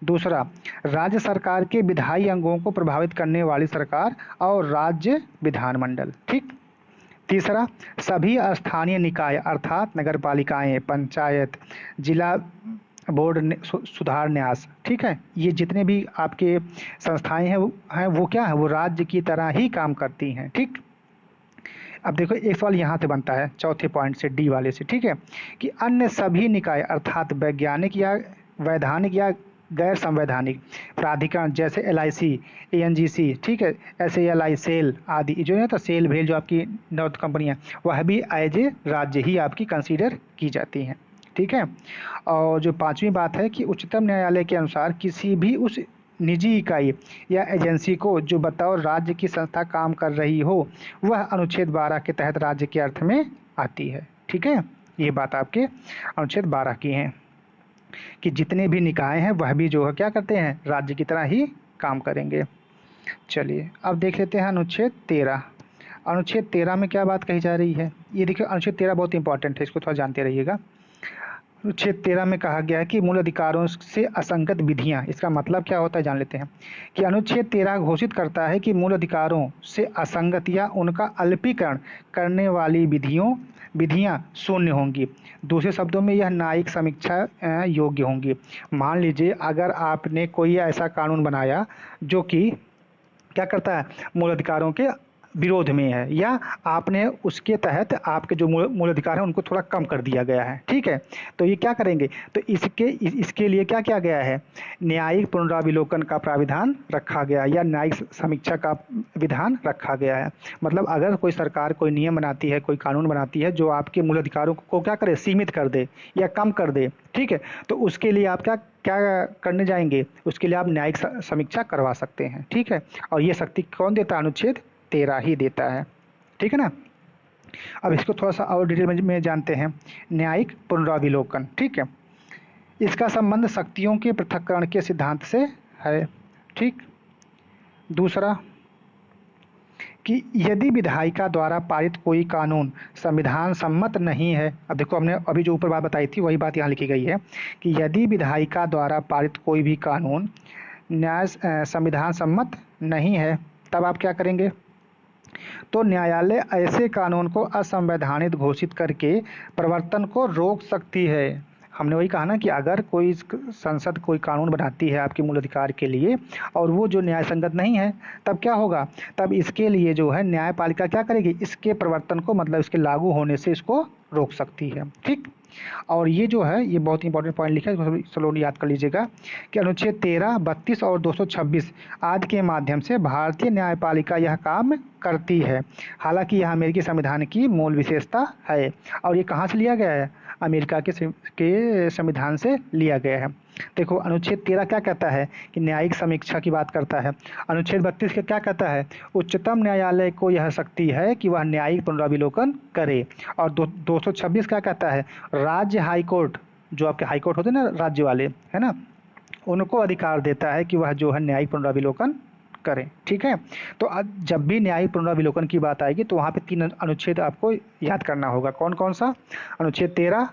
S1: दूसरा, राज्य सरकार के विधायी अंगों को प्रभावित करने वाली सरकार और राज्य विधानमंडल, ठीक। तीसरा, सभी स्थानीय निकाय अर्थात नगरपालिकाएं, पंचायत, जिला बोर्ड, सुधार न्यास, ठीक है। ये जितने भी आपके संस्थाएं हैं वो क्या है, वो राज्य की तरह ही काम करती हैं, ठीक। अब देखो एक सवाल यहाँ से बनता है चौथे पॉइंट से, डी वाले से, ठीक है, कि अन्य सभी निकाय अर्थात वैज्ञानिक या वैधानिक या गैर संवैधानिक प्राधिकरण जैसे LIC, ANGC, ठीक है, SALI, सेल आदि जो है, तो सेल भेल जो आपकी नॉर्थ कंपनियाँ, वह भी एज ए राज्य ही आपकी कंसीडर की जाती हैं, ठीक है। और जो पांचवी बात है कि उच्चतम न्यायालय के अनुसार किसी भी उस निजी इकाई या एजेंसी को जो बतौर राज्य की संस्था काम कर रही हो वह अनुच्छेद 12 के तहत राज्य के अर्थ में आती है, ठीक है। ये बात आपके अनुच्छेद 12 की है कि जितने भी निकाय हैं वह भी जो है क्या करते हैं, राज्य की तरह ही काम करेंगे। चलिए अब देख लेते हैं अनुच्छेद 13। अनुच्छेद 13 में क्या बात कही जा रही है, ये देखिए अनुच्छेद 13 बहुत इंपॉर्टेंट है, इसको थोड़ा जानते रहिएगा। अनुच्छेद 13 में कहा गया है कि मूल अधिकारों से असंगत विधियां, इसका मतलब क्या होता है जान लेते हैं। कि अनुच्छेद 13 घोषित करता है कि मूल अधिकारों से असंगत या उनका अल्पीकरण करने वाली विधियां शून्य होंगी। दूसरे शब्दों में यह न्यायिक समीक्षा योग्य होंगी। मान लीजिए अगर आपने कोई ऐसा कानून बनाया जो कि क्या करता है, मूल अधिकारों के विरोध में है, या आपने उसके तहत आपके जो मूल अधिकार हैं उनको थोड़ा कम कर दिया गया है, ठीक है। तो ये क्या करेंगे, तो इसके लिए क्या किया गया है, न्यायिक पुनराविलोकन का प्राविधान रखा गया या न्यायिक समीक्षा का विधान रखा गया है। मतलब अगर कोई सरकार कोई नियम बनाती है, कोई कानून बनाती है जो आपके मूल अधिकारों को क्या करे, सीमित कर दे या कम कर दे, ठीक है, तो उसके लिए आप क्या करने जाएंगे, उसके लिए आप न्यायिक समीक्षा करवा सकते हैं, ठीक है। और ये शक्ति कौन देता है, अनुच्छेद 13 ही देता है, ठीक है ना। अब इसको थोड़ा सा और डिटेल में जानते हैं। न्यायिक पुनराविलोकन, ठीक है, इसका संबंध शक्तियों के पृथक्करण के सिद्धांत से है, ठीक। दूसरा कि यदि विधायिका द्वारा पारित कोई कानून संविधान सम्मत नहीं है, अब देखो हमने अभी जो ऊपर बात बताई थी वही बात यहाँ लिखी गई है कि यदि विधायिका द्वारा पारित कोई भी कानून संविधान सम्मत नहीं है तब आप क्या करेंगे, तो न्यायालय ऐसे कानून को असंवैधानिक घोषित करके प्रवर्तन को रोक सकती है। हमने वही कहा ना कि अगर कोई संसद कोई कानून बनाती है आपके मूल अधिकार के लिए और वो जो न्याय संगत नहीं है, तब क्या होगा, तब इसके लिए जो है न्यायपालिका क्या करेगी, इसके प्रवर्तन को मतलब इसके लागू होने से इसको रोक सकती है, ठीक। और ये जो है ये बहुत इंपॉर्टेंट पॉइंट लिखा है, इसको स्लो याद कर लीजिएगा कि अनुच्छेद 13, 32 और 226 आदि के माध्यम से भारतीय न्यायपालिका यह काम करती है। हालांकि यह अमेरिकी संविधान की मूल विशेषता है। और ये कहाँ से लिया गया है, अमेरिका के संविधान से लिया गया है। देखो अनुच्छेद 13 क्या कहता है कि न्यायिक समीक्षा की बात करता है। अनुच्छेद 32 का क्या कहता है, उच्चतम न्यायालय को यह शक्ति है कि वह न्यायिक पुनराविलोकन करे। और 226 क्या कहता है, राज्य हाईकोर्ट, जो आपके हाईकोर्ट होते हैं ना राज्य वाले, है ना, उनको अधिकार देता है कि वह जो है न्यायिक पुनराविलोकन करें। ठीक है, तो जब भी न्यायिक पुनरावलोकन की बात आएगी तो वहाँ पे 3 अनुच्छेद आपको याद करना होगा। कौन कौन सा? अनुच्छेद 13,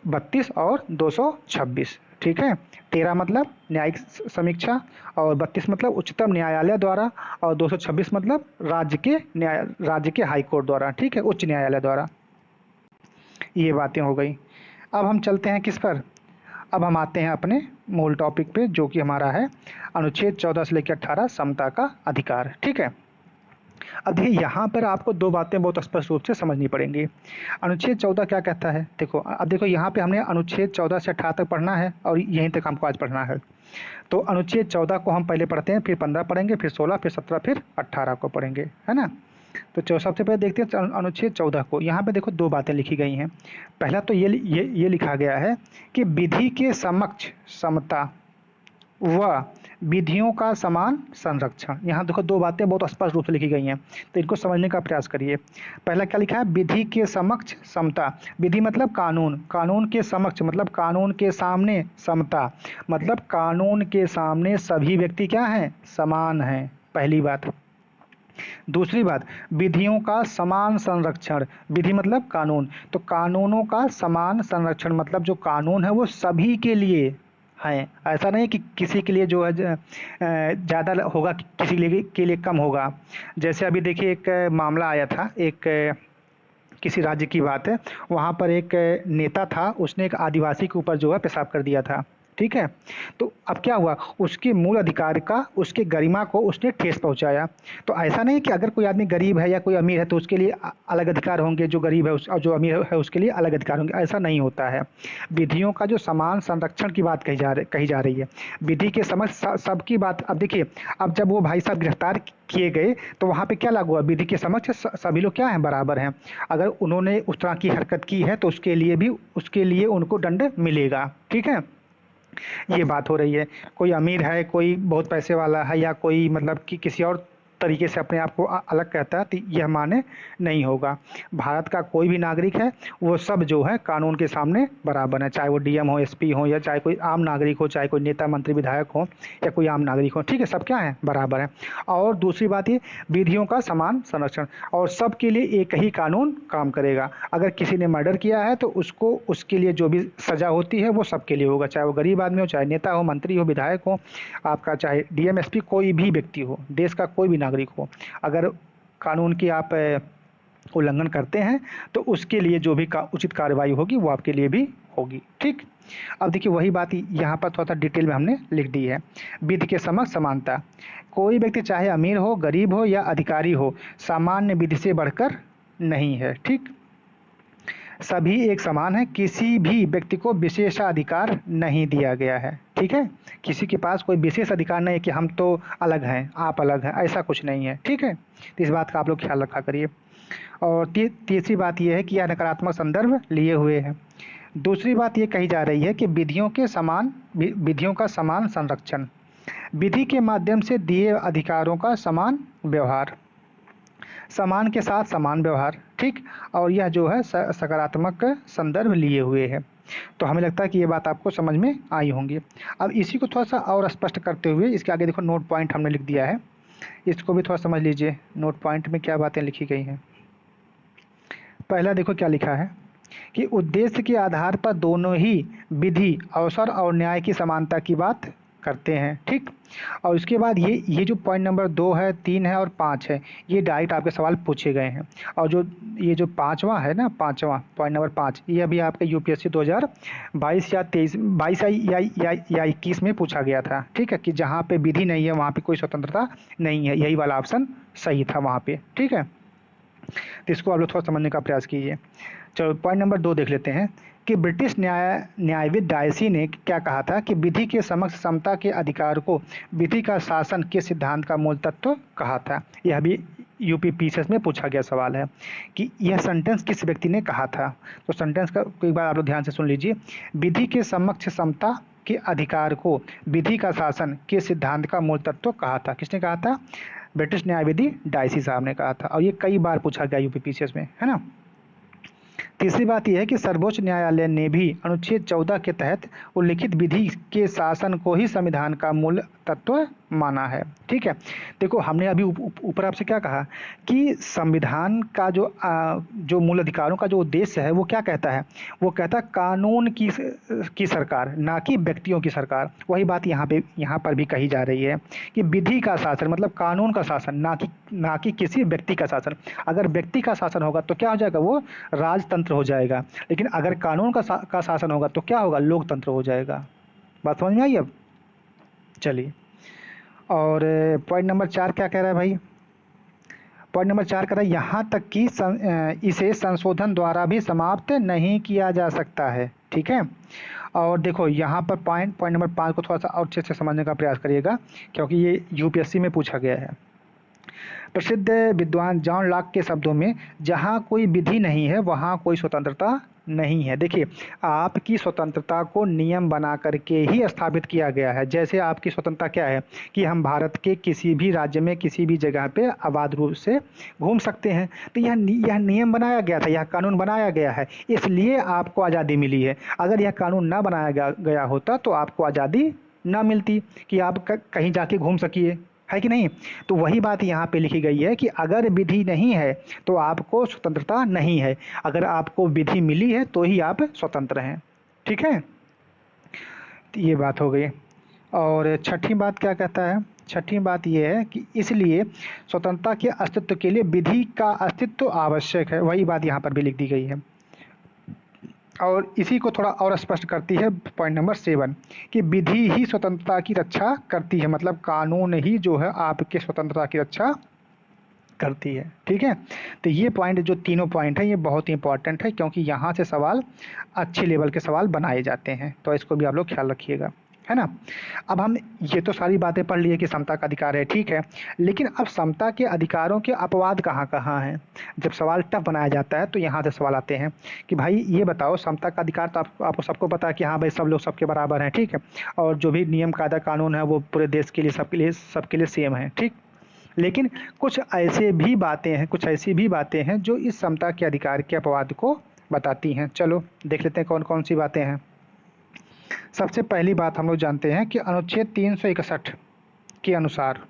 S1: 32 और 226। ठीक है, 13 मतलब न्यायिक समीक्षा, और 32 मतलब उच्चतम न्यायालय द्वारा, और 226 मतलब राज्य के हाई कोर्ट द्वारा। ठीक है, उच्च न्यायालय द्वारा। ये बातें हो गई। अब हम चलते हैं किस पर? अब हम आते हैं अपने मूल टॉपिक पे, जो कि हमारा है अनुच्छेद 14 से लेकर 18, समता का अधिकार। ठीक है, अब देखिए यहाँ पर आपको दो बातें बहुत स्पष्ट रूप से समझनी पड़ेंगी। अनुच्छेद 14 क्या कहता है? देखो, अब देखो यहाँ पे हमने अनुच्छेद 14 से 18 तक पढ़ना है और यहीं तक हमको आज पढ़ना है। तो अनुच्छेद 14 को हम पहले पढ़ते हैं, फिर 15 पढ़ेंगे, फिर 16, फिर 17, फिर 18 को पढ़ेंगे, है ना। तो सबसे पहले देखते हैं अनुच्छेद 14 को। यहाँ पे देखो दो बातें लिखी गई हैं। पहला तो ये लिखा गया है कि विधि के समक्ष समता व विधियों का समान संरक्षण। यहाँ देखो दो बातें बहुत स्पष्ट रूप से लिखी गई हैं, तो इनको समझने का प्रयास करिए। पहला क्या लिखा है? विधि के समक्ष समता। विधि मतलब कानून, कानून के समक्ष मतलब कानून के सामने, समता मतलब कानून के सामने सभी व्यक्ति क्या हैं? समान हैं, पहली बात। दूसरी बात, विधियों का समान संरक्षण। विधि मतलब कानून, तो कानूनों का समान संरक्षण मतलब जो कानून है वो सभी के लिए हैं। ऐसा नहीं कि किसी के लिए जो है ज़्यादा होगा, किसी के लिए कम होगा। जैसे अभी देखिए एक मामला आया था, एक किसी राज्य की बात है। वहाँ पर एक नेता था, उसने एक आदिवासी के ऊपर जो है पेशाब कर दिया था। ठीक है, तो अब क्या हुआ? उसके मूल अधिकार का, उसके गरिमा को उसने ठेस पहुंचाया। तो ऐसा नहीं कि अगर कोई आदमी गरीब है या कोई अमीर है तो उसके लिए अलग अधिकार होंगे, जो गरीब है और जो अमीर है उसके लिए अलग अधिकार होंगे, ऐसा नहीं होता है। विधियों का जो समान संरक्षण की बात कही जा रही है। विधि के समझ सबकी बात। अब देखिए, अब जब वो भाई साहब गिरफ्तार किए गए तो वहाँ पे क्या लागू हुआ? विधि के समक्ष सभी लोग क्या हैं? बराबर हैं। अगर उन्होंने उस तरह की हरकत की है तो उसके लिए उनको दंड मिलेगा। ठीक है, ये बात हो रही है। कोई अमीर है, कोई बहुत पैसे वाला है, या कोई मतलब कि किसी और तरीके से अपने आप को अलग कहता है, तो यह माने नहीं होगा। भारत का कोई भी नागरिक है वो सब जो है कानून के सामने बराबर है, चाहे वो डीएम हो, एसपी हो, या चाहे कोई आम नागरिक हो, चाहे कोई नेता मंत्री विधायक हो, या कोई आम नागरिक हो। ठीक है, सब क्या है? बराबर है। और दूसरी बात ये, विधियों का समान संरक्षण, और सबके लिए एक ही कानून काम करेगा। अगर किसी ने मर्डर किया है तो उसको, उसके लिए जो भी सजा होती है वो सबके लिए होगा, चाहे वो गरीब आदमी हो, चाहे नेता हो, मंत्री हो, विधायक हो, आपका चाहे डीएम एसपी कोई भी व्यक्ति हो, देश का कोई भी नागरिक हो। अगर कानून की आप उल्लंघन करते हैं तो उसके लिए जो भी उचित कार्रवाई होगी वो आपके लिए भी होगी। ठीक, अब देखिए वही बात यहाँ पर थोड़ा सा डिटेल में हमने लिख दी है। विधि के समक्ष समानता। कोई व्यक्ति चाहे अमीर हो, गरीब हो या अधिकारी हो, सामान्य विधि से बढ़कर नहीं है। ठीक, सभी एक समान है, किसी भी व्यक्ति को विशेषाधिकार नहीं दिया गया है। ठीक है, किसी के पास कोई विशेष अधिकार नहीं है कि हम तो अलग हैं, आप अलग हैं, ऐसा कुछ नहीं है। ठीक है, तो इस बात का आप लोग ख्याल रखा करिए। और तीसरी बात यह है कि यह नकारात्मक संदर्भ लिए हुए है। दूसरी बात ये कही जा रही है कि विधियों का समान संरक्षण, विधि के माध्यम से दिए अधिकारों का समान व्यवहार, समान के साथ समान व्यवहार। ठीक, और यह जो है सकारात्मक संदर्भ लिए हुए है। तो हमें लगता है कि ये बात आपको समझ में आई होंगी। अब इसी को थोड़ा सा और स्पष्ट करते हुए इसके आगे देखो नोट पॉइंट हमने लिख दिया है, इसको भी थोड़ा समझ लीजिए। नोट पॉइंट में क्या बातें लिखी गई हैं। पहला देखो क्या लिखा है कि उद्देश्य के आधार पर दोनों ही विधि, अवसर और न्याय की समानता की बात करते हैं। ठीक, और उसके बाद ये जो पॉइंट नंबर 2 है, 3 है और 5 है, ये डायरेक्ट आपके सवाल पूछे गए हैं। और ये जो पांचवा है ना, पांचवा पॉइंट नंबर 5, ये अभी आपके यूपीएससी 2022 या 22 या 21 में पूछा गया था। ठीक है, कि जहाँ पे विधि नहीं है वहाँ पे कोई स्वतंत्रता नहीं है, यही वाला ऑप्शन सही था वहाँ पे। ठीक है, तो इसको आप लोग थोड़ा समझने का प्रयास कीजिए। चलो पॉइंट नंबर 2 देख लेते हैं कि ब्रिटिश न्यायविद डायसी ने क्या कहा था कि विधि के समक्ष समता के अधिकार को विधि का शासन के सिद्धांत का मूल तत्व कहा था। यह भी यूपी पीसीएस में पूछा गया सवाल है कि यह सेंटेंस किस व्यक्ति ने कहा था। तो सेंटेंस का एक बार आप लोग ध्यान से सुन लीजिए। विधि के समक्ष समता के अधिकार को विधि का शासन के सिद्धांत का मूल तत्व कहा था। किसने कहा था? ब्रिटिश न्यायविधि डायसी साहब ने कहा था, और ये कई बार पूछा गया यूपी पीसीएस में, है ना। तीसरी बात यह है कि सर्वोच्च न्यायालय ने भी अनुच्छेद 14 के तहत उल्लिखित विधि के शासन को ही संविधान का मूल तत्व माना है। ठीक है, देखो हमने अभी ऊपर आपसे क्या कहा कि संविधान का जो मूल अधिकारों का जो उद्देश्य है वो क्या कहता है, वो कहता है कानून की सरकार, ना कि व्यक्तियों की सरकार। वही बात यहाँ पर भी कही जा रही है कि विधि का शासन मतलब कानून का शासन, ना कि किसी व्यक्ति का शासन। अगर व्यक्ति का शासन होगा तो क्या हो जाएगा, वो राजतंत्र हो जाएगा, लेकिन अगर कानून का शासन होगा तो क्या होगा, लोकतंत्र हो जाएगा। बात समझ में आई अब? चलिए, और पॉइंट नंबर 4 क्या कह रहा है भाई? पॉइंट नंबर 4 कह रहा है यहाँ तक कि इसे संशोधन द्वारा भी समाप्त नहीं किया जा सकता है। ठीक है, और देखो यहाँ पर पॉइंट नंबर 5 को थोड़ा सा और अच्छे से समझने का प्रयास करिएगा, क्योंकि ये यूपीएससी में पूछा गया है। प्रसिद्ध विद्वान जॉन लॉक के शब्दों में, जहाँ कोई विधि नहीं है वहाँ कोई स्वतंत्रता नहीं है। देखिए, आपकी स्वतंत्रता को नियम बना करके ही स्थापित किया गया है। जैसे आपकी स्वतंत्रता क्या है कि हम भारत के किसी भी राज्य में किसी भी जगह पे आबाद रूप से घूम सकते हैं, तो यह नियम बनाया गया था, यह कानून बनाया गया है, इसलिए आपको आज़ादी मिली है। अगर यह कानून ना बनाया गया होता तो आपको आज़ादी ना मिलती कि आप कहीं जाके घूम सकिए, है कि नहीं? तो वही बात यहाँ पे लिखी गई है कि अगर विधि नहीं है तो आपको स्वतंत्रता नहीं है, अगर आपको विधि मिली है तो ही आप स्वतंत्र हैं। ठीक है, तो ये बात हो गई। और छठी बात क्या कहता है? छठी बात ये है कि इसलिए स्वतंत्रता के अस्तित्व के लिए विधि का अस्तित्व आवश्यक है। वही बात यहाँ पर भी लिख दी गई है, और इसी को थोड़ा और स्पष्ट करती है पॉइंट नंबर 7 कि विधि ही स्वतंत्रता की रक्षा करती है, मतलब कानून ही जो है आपके स्वतंत्रता की रक्षा करती है। ठीक है, तो ये पॉइंट, जो तीनों पॉइंट है, ये बहुत ही इंपॉर्टेंट है, क्योंकि यहाँ से सवाल अच्छे लेवल के सवाल बनाए जाते हैं, तो इसको भी आप लोग ख्याल रखिएगा, है ना। अब हम ये तो सारी बातें पढ़ लिए कि समता का अधिकार है, ठीक है, लेकिन अब समता के अधिकारों के अपवाद कहाँ कहाँ हैं? जब सवाल टफ बनाया जाता है तो यहाँ से सवाल आते हैं कि भाई ये बताओ, समता का अधिकार तो आपको सबको पता है कि हाँ भाई सब लोग सबके बराबर हैं, ठीक है, और जो भी नियम कायदा कानून है वो पूरे देश के लिए सबके लिए सेम है, ठीक। लेकिन कुछ ऐसी भी बातें हैं जो इस समता के अधिकार के अपवाद को बताती हैं। चलो देख लेते हैं कौन कौन सी बातें हैं। सबसे पहली बात हम लोग जानते हैं कि अनुच्छेद 361 के अनुसार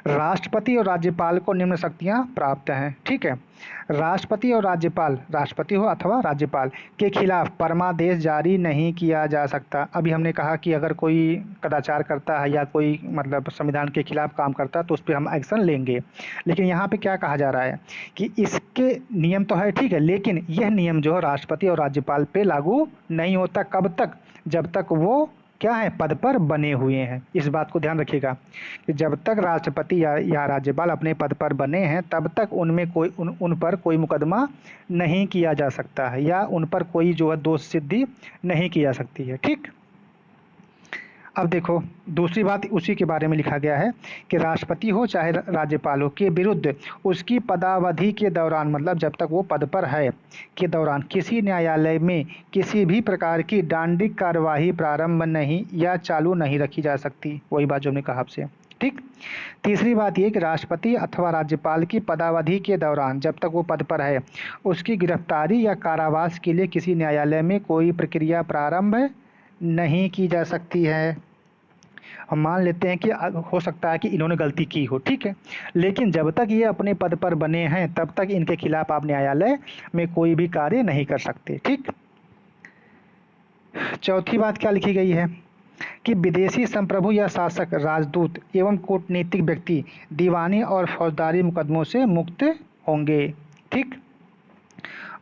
S1: राष्ट्रपति और राज्यपाल को निम्न शक्तियां प्राप्त हैं। ठीक है, राष्ट्रपति और राज्यपाल, राष्ट्रपति हो अथवा राज्यपाल के खिलाफ परमादेश जारी नहीं किया जा सकता। अभी हमने कहा कि अगर कोई कदाचार करता है या कोई मतलब संविधान के खिलाफ काम करता है तो उस पर हम एक्शन लेंगे, लेकिन यहाँ पे क्या कहा जा रहा है कि इसके नियम तो है, ठीक है, लेकिन यह नियम जो है राष्ट्रपति और राज्यपाल पे लागू नहीं होता। कब तक? जब तक वो क्या है, पद पर बने हुए हैं। इस बात को ध्यान रखिएगा कि जब तक राष्ट्रपति या राज्यपाल अपने पद पर बने हैं तब तक उन पर कोई मुकदमा नहीं किया जा सकता है, या उन पर कोई जो है दोष सिद्धि नहीं की जा सकती है। ठीक, अब देखो दूसरी बात उसी के बारे में लिखा गया है कि राष्ट्रपति हो चाहे राज्यपाल हो के विरुद्ध उसकी पदावधि के दौरान, मतलब जब तक वो पद पर है के दौरान, किसी न्यायालय में किसी भी प्रकार की दंडिक कार्यवाही प्रारंभ नहीं या चालू नहीं रखी जा सकती। वही बात जो हमने कहा आपसे। ठीक, तीसरी बात ये कि राष्ट्रपति अथवा राज्यपाल की पदावधि के दौरान जब तक वो पद पर है उसकी गिरफ्तारी या कारावास के लिए किसी न्यायालय में कोई प्रक्रिया प्रारंभ नहीं की जा सकती है। हम मान लेते हैं कि हो सकता है कि इन्होंने गलती की हो, ठीक है, लेकिन जब तक ये अपने पद पर बने हैं तब तक इनके खिलाफ आप न्यायालय में कोई भी कार्य नहीं कर सकते। ठीक, चौथी बात क्या लिखी गई है कि विदेशी संप्रभु या शासक, राजदूत एवं कूटनीतिक व्यक्ति दीवानी और फौजदारी मुकदमों से मुक्त होंगे। ठीक,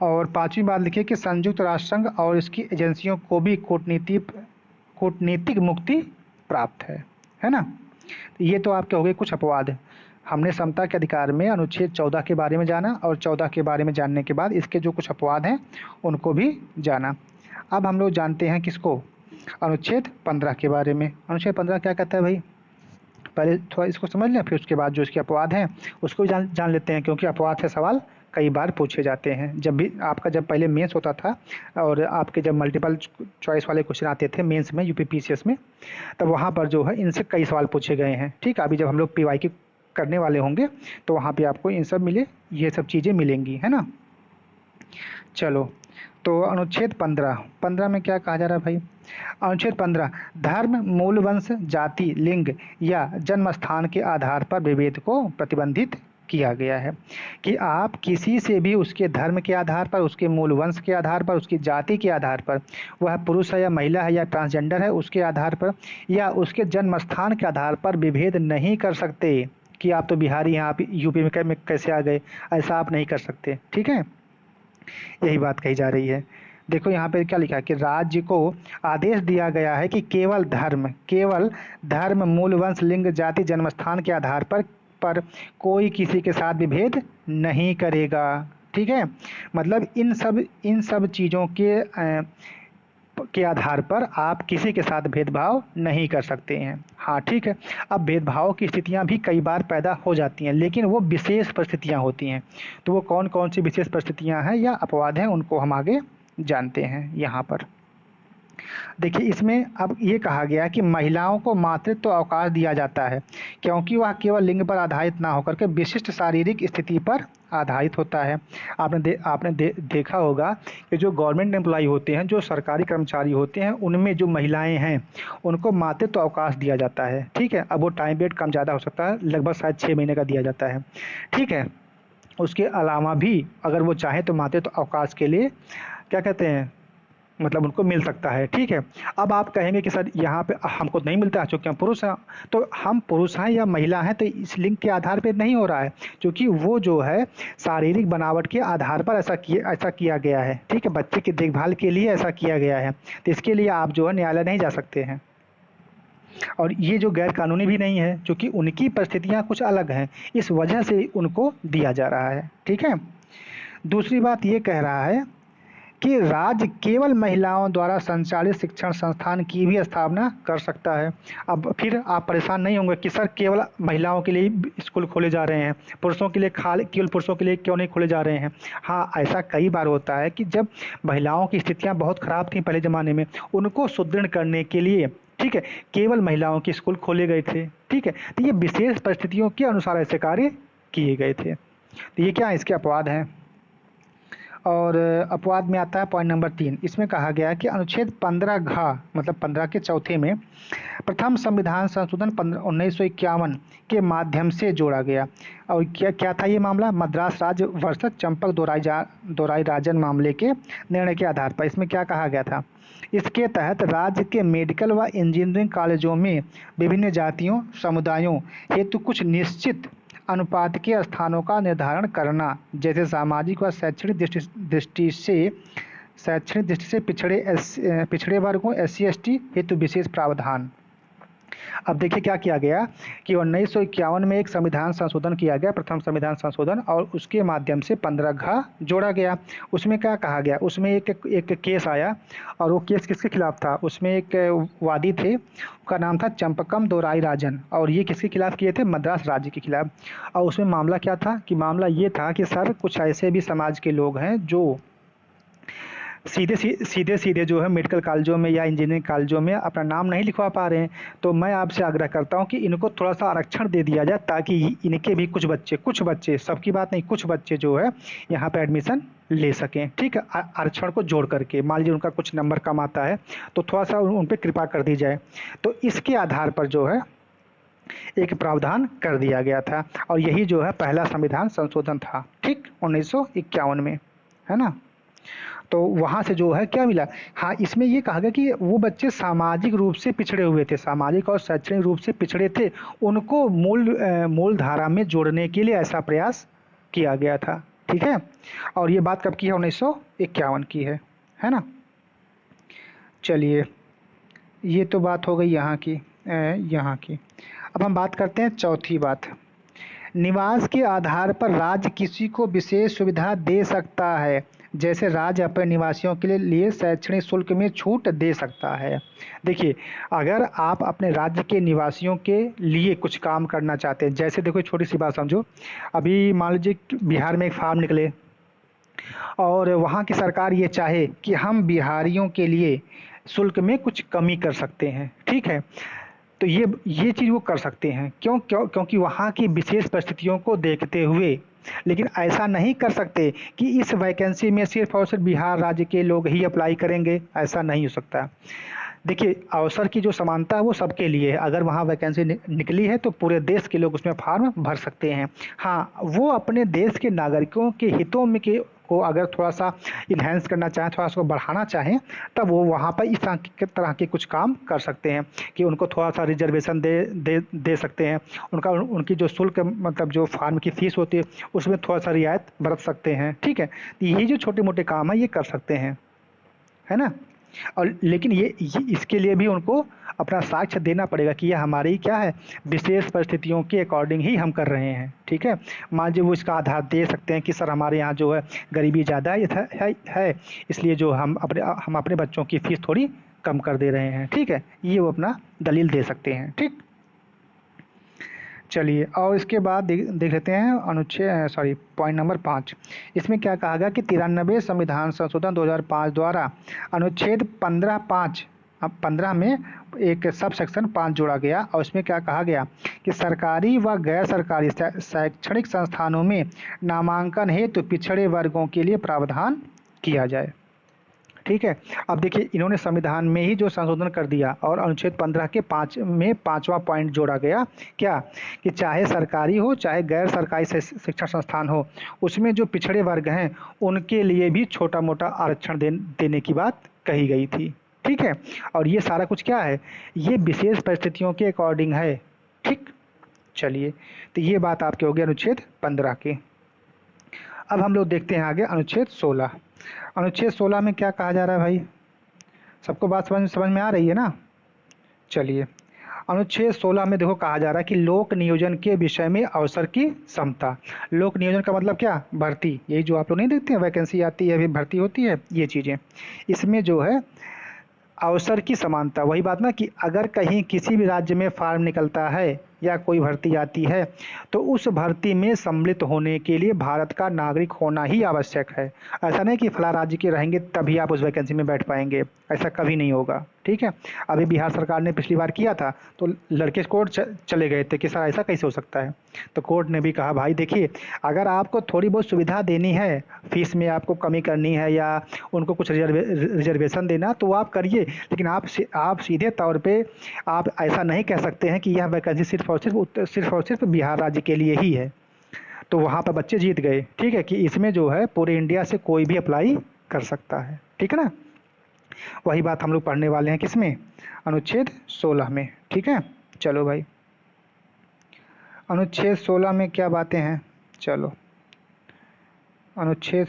S1: और पांचवी बात लिखिए कि संयुक्त राष्ट्र संघ और इसकी एजेंसियों को भी कूटनीतिक मुक्ति प्राप्त है ना। ये तो आपके हो गए कुछ अपवाद। हमने समता के अधिकार में अनुच्छेद 14 के बारे में जाना, और 14 के बारे में जानने के बाद इसके जो कुछ अपवाद हैं उनको भी जाना। अब हम लोग जानते हैं किसको, अनुच्छेद 15 के बारे में। अनुच्छेद 15 क्या कहता है भाई? पहले थोड़ा इसको समझ लें, फिर उसके बाद जो इसके अपवाद हैं उसको भी जान लेते हैं, क्योंकि अपवाद से सवाल कई बार पूछे जाते हैं। जब पहले मेंस होता था और आपके जब मल्टीपल चॉइस वाले क्वेश्चन आते थे मेंस में, यूपी पीसीएस में, तब वहाँ पर जो है इनसे कई सवाल पूछे गए हैं। ठीक, अभी जब हम लोग पीवाईक्यू करने वाले होंगे तो वहाँ पे आपको इन सब ये सब चीज़ें मिलेंगी, है ना। चलो, तो अनुच्छेद 15 में क्या कहा जा रहा है भाई अनुच्छेद 15 धर्म, मूल वंश, जाति, लिंग या जन्म स्थान के आधार पर विभेद को प्रतिबंधित किया गया है कि आप किसी से भी उसके धर्म के आधार पर, उसके मूल वंश के आधार पर, उसकी जाति के आधार पर, वह पुरुष है या महिला है या ट्रांसजेंडर है उसके आधार पर या उसके जन्म स्थान के आधार पर विभेद नहीं कर सकते कि आप तो बिहारी हैं, आप यूपी में कैसे आ गए, ऐसा आप नहीं कर सकते। ठीक है, यही बात कही जा रही है। देखो यहाँ पे क्या लिखा है कि राज्य को आदेश दिया गया है कि केवल धर्म, मूल वंश, लिंग, जाति, जन्मस्थान के आधार पर कोई किसी के साथ विभेद नहीं करेगा। ठीक है, मतलब इन सब चीज़ों के आधार पर आप किसी के साथ भेदभाव नहीं कर सकते हैं। हाँ ठीक है, अब भेदभाव की स्थितियां भी कई बार पैदा हो जाती हैं, लेकिन वो विशेष परिस्थितियां होती हैं। तो वो कौन कौन सी विशेष परिस्थितियां हैं या अपवाद हैं उनको हम आगे जानते हैं। यहाँ पर देखिए, इसमें अब ये कहा गया कि महिलाओं को मातृत्व तो अवकाश दिया जाता है क्योंकि वह केवल लिंग पर आधारित ना होकर के विशिष्ट शारीरिक स्थिति पर आधारित होता है। आपने देखा होगा कि जो गवर्नमेंट एम्प्लॉय होते हैं, जो सरकारी कर्मचारी होते हैं, उनमें जो महिलाएं हैं उनको मातृत्व तो अवकाश दिया जाता है। ठीक है, अब वो टाइम पीरियड कम ज़्यादा हो सकता है, लगभग शायद 6 महीने का दिया जाता है। ठीक है, उसके अलावा भी अगर वो चाहे तो मातृत्व तो अवकाश के लिए क्या कहते हैं, मतलब उनको मिल सकता है। ठीक है, अब आप कहेंगे कि सर यहाँ पे हमको नहीं मिलता है क्योंकि हम पुरुष हैं। तो हम पुरुष हैं या महिला हैं तो इस लिंग के आधार पे नहीं हो रहा है, क्योंकि वो जो है शारीरिक बनावट के आधार पर ऐसा किया गया है। ठीक है, बच्चे की देखभाल के लिए ऐसा किया गया है, तो इसके लिए आप जो है न्यायालय नहीं जा सकते हैं। और ये जो गैर कानूनी भी नहीं है, क्योंकि उनकी परिस्थितियाँ कुछ अलग हैं, इस वजह से उनको दिया जा रहा है। ठीक है, दूसरी बात ये कह रहा है कि राज्य केवल महिलाओं द्वारा संचालित शिक्षण संस्थान की भी स्थापना कर सकता है। अब फिर आप परेशान नहीं होंगे कि सर केवल महिलाओं के लिए स्कूल खोले जा रहे हैं, पुरुषों के लिए केवल पुरुषों के लिए क्यों नहीं खोले जा रहे हैं। हाँ, ऐसा कई बार होता है कि जब महिलाओं की स्थितियाँ बहुत ख़राब थी पहले ज़माने में, उनको सुदृढ़ करने के लिए, ठीक है, केवल महिलाओं के स्कूल खोले गए थे। ठीक है, तो ये विशेष परिस्थितियों के अनुसार ऐसे कार्य किए गए थे। तो ये क्या, इसके अपवाद हैं। और अपवाद में आता है पॉइंट नंबर 3, इसमें कहा गया है कि अनुच्छेद 15 घ मतलब 15 के चौथे में प्रथम संविधान संशोधन 1951 के माध्यम से जोड़ा गया। और क्या था ये मामला, मद्रास राज्य वर्सेस चंपक दोराई-राजन मामले के निर्णय के आधार पर। इसमें क्या कहा गया था, इसके तहत राज्य के मेडिकल व इंजीनियरिंग कॉलेजों में विभिन्न जातियों समुदायों हेतु कुछ निश्चित अनुपात के स्थानों का निर्धारण करना, जैसे सामाजिक व शैक्षणिक दृष्टि से पिछड़े वर्गों SC/ST हेतु विशेष प्रावधान। अब देखिए क्या किया गया कि 1951 में एक संविधान संशोधन किया गया, प्रथम संविधान संशोधन, और उसके माध्यम से 15 घ जोड़ा गया। उसमें क्या कहा गया, उसमें एक केस आया, और वो केस किसके खिलाफ था, उसमें एक वादी थे, उसका नाम था चंपकम दोराई राजन, और ये किसके खिलाफ किए थे, मद्रास राज्य के खिलाफ। और उसमें मामला क्या था कि मामला ये था कि सर कुछ ऐसे भी समाज के लोग हैं जो सीधे जो है मेडिकल कॉलेजों में या इंजीनियरिंग कॉलेजों में अपना नाम नहीं लिखवा पा रहे हैं। तो मैं आपसे आग्रह करता हूं कि इनको थोड़ा सा आरक्षण दे दिया जाए, ताकि इनके भी कुछ बच्चे, सबकी बात नहीं, कुछ बच्चे जो है यहाँ पे एडमिशन ले सकें। ठीक है, आरक्षण को जोड़ करके, मान लीजिए उनका कुछ नंबर कम आता है तो थोड़ा सा उन पर कृपा कर दी जाए। तो इसके आधार पर जो है एक प्रावधान कर दिया गया था, और यही जो है पहला संविधान संशोधन था, ठीक, 1951 में, है ना। तो वहाँ से जो है क्या मिला, हाँ, इसमें ये कहा गया कि वो बच्चे सामाजिक रूप से पिछड़े हुए थे, सामाजिक और शैक्षणिक रूप से पिछड़े थे, उनको मूल धारा में जोड़ने के लिए ऐसा प्रयास किया गया था। ठीक है, और ये बात कब की है, 1951 की है ना। चलिए, ये तो बात हो गई यहाँ की। अब हम बात करते हैं चौथी बात, निवास के आधार पर राज्य किसी को विशेष सुविधा दे सकता है, जैसे राज्य अपने निवासियों के लिए शैक्षणिक शुल्क में छूट दे सकता है। देखिए, अगर आप अपने राज्य के निवासियों के लिए कुछ काम करना चाहते हैं, जैसे देखो छोटी सी बात समझो, अभी मान लीजिए बिहार में एक फार्म निकले और वहाँ की सरकार ये चाहे कि हम बिहारियों के लिए शुल्क में कुछ कमी कर सकते हैं, ठीक है, तो ये चीज़ वो कर सकते हैं। क्योंकि वहाँ की विशेष परिस्थितियों को देखते हुए। लेकिन ऐसा नहीं कर सकते कि इस वैकेंसी में सिर्फ और सिर्फ बिहार राज्य के लोग ही अप्लाई करेंगे, ऐसा नहीं हो सकता। देखिए, अवसर की जो समानता है वो सबके लिए है। अगर वहाँ वैकेंसी निकली है तो पूरे देश के लोग उसमें फॉर्म भर सकते हैं। हाँ, वो अपने देश के नागरिकों के हितों में के को अगर थोड़ा-सा इन्हांस करना चाहें, थोड़ा उसको बढ़ाना चाहें, तब वो वहाँ पर इस तरह के कुछ काम कर सकते हैं कि उनको थोड़ा-सा रिज़र्वेशन दे सकते हैं। उनकी जो शुल्क मतलब जो फॉर्म की फ़ीस होती है, उसमें थोड़ा-सा रियायत बरत सकते हैं, ठीक है? तो ये जो छोटे-मोटे काम हैं, ये कर सकते हैं, है ना? और लेकिन ये इसके लिए भी उनको अपना साक्ष्य देना पड़ेगा कि ये हमारी क्या है, विशेष परिस्थितियों के अकॉर्डिंग ही हम कर रहे हैं, ठीक है? मान लीजिए वो इसका आधार दे सकते हैं कि सर हमारे यहाँ जो है गरीबी ज़्यादा है, इसलिए जो हम अपने बच्चों की फ़ीस थोड़ी कम कर दे रहे हैं, ठीक है? ये वो अपना दलील दे सकते हैं, ठीक? चलिए, और इसके बाद देख लेते हैं पॉइंट नंबर 5। इसमें क्या कहा गया कि 93 संविधान संशोधन 2005 द्वारा अनुच्छेद 15 में एक सब सेक्शन 5 जोड़ा गया और इसमें क्या कहा गया कि सरकारी व गैर सरकारी शैक्षणिक संस्थानों में नामांकन हेतु पिछड़े वर्गों के लिए प्रावधान किया जाए, ठीक है? अब देखिए, इन्होंने संविधान में ही जो संशोधन कर दिया और अनुच्छेद 15 के 5वां पॉइंट जोड़ा गया, क्या कि चाहे सरकारी हो चाहे गैर सरकारी शिक्षा संस्थान हो, उसमें जो पिछड़े वर्ग हैं उनके लिए भी छोटा मोटा आरक्षण देने की बात कही गई थी, ठीक है? और ये सारा कुछ क्या है, ये विशेष परिस्थितियों के अकॉर्डिंग है, ठीक? चलिए, तो ये बात आपके हो गई अनुच्छेद 15 की। अब हम लोग देखते हैं आगे अनुच्छेद 16। अनुच्छेद 16 में क्या कहा जा रहा है भाई, सबको बात समझ में आ रही है ना? चलिए, अनुच्छेद 16 में देखो कहा जा रहा है कि लोक नियोजन के विषय में अवसर की समता। लोक नियोजन का मतलब क्या, भर्ती, यही जो आप लोग नहीं देखते हैं वैकेंसी आती है अभी भर्ती होती है, ये चीज़ें, इसमें जो है अवसर की समानता, वही बात ना कि अगर कहीं किसी भी राज्य में फॉर्म निकलता है या कोई भर्ती आती है तो उस भर्ती में सम्मिलित होने के लिए भारत का नागरिक होना ही आवश्यक है। ऐसा नहीं कि फला राज्य के रहेंगे तभी आप उस वैकेंसी में बैठ पाएंगे, ऐसा कभी नहीं होगा, ठीक है? अभी बिहार सरकार ने पिछली बार किया था तो लड़के कोर्ट चले गए थे कि सर ऐसा कैसे हो सकता है, तो कोर्ट ने भी कहा भाई देखिए, अगर आपको थोड़ी बहुत सुविधा देनी है, फीस में आपको कमी करनी है या उनको कुछ रिजर्वेशन देना तो आप करिए, लेकिन आप सीधे तौर पे आप ऐसा नहीं कह सकते हैं कि यह वैकेंसी सिर्फ और सिर्फ बिहार राज्य के लिए ही है। तो वहाँ पर बच्चे जीत गए, ठीक है, कि इसमें जो है पूरे इंडिया से कोई भी अप्लाई कर सकता है, ठीक है ना? वही बात हम लोग पढ़ने वाले हैं किसमें, अनुच्छेद 16 में, ठीक है? चलो भाई, अनुच्छेद 16 में क्या बातें हैं, चलो अनुच्छेद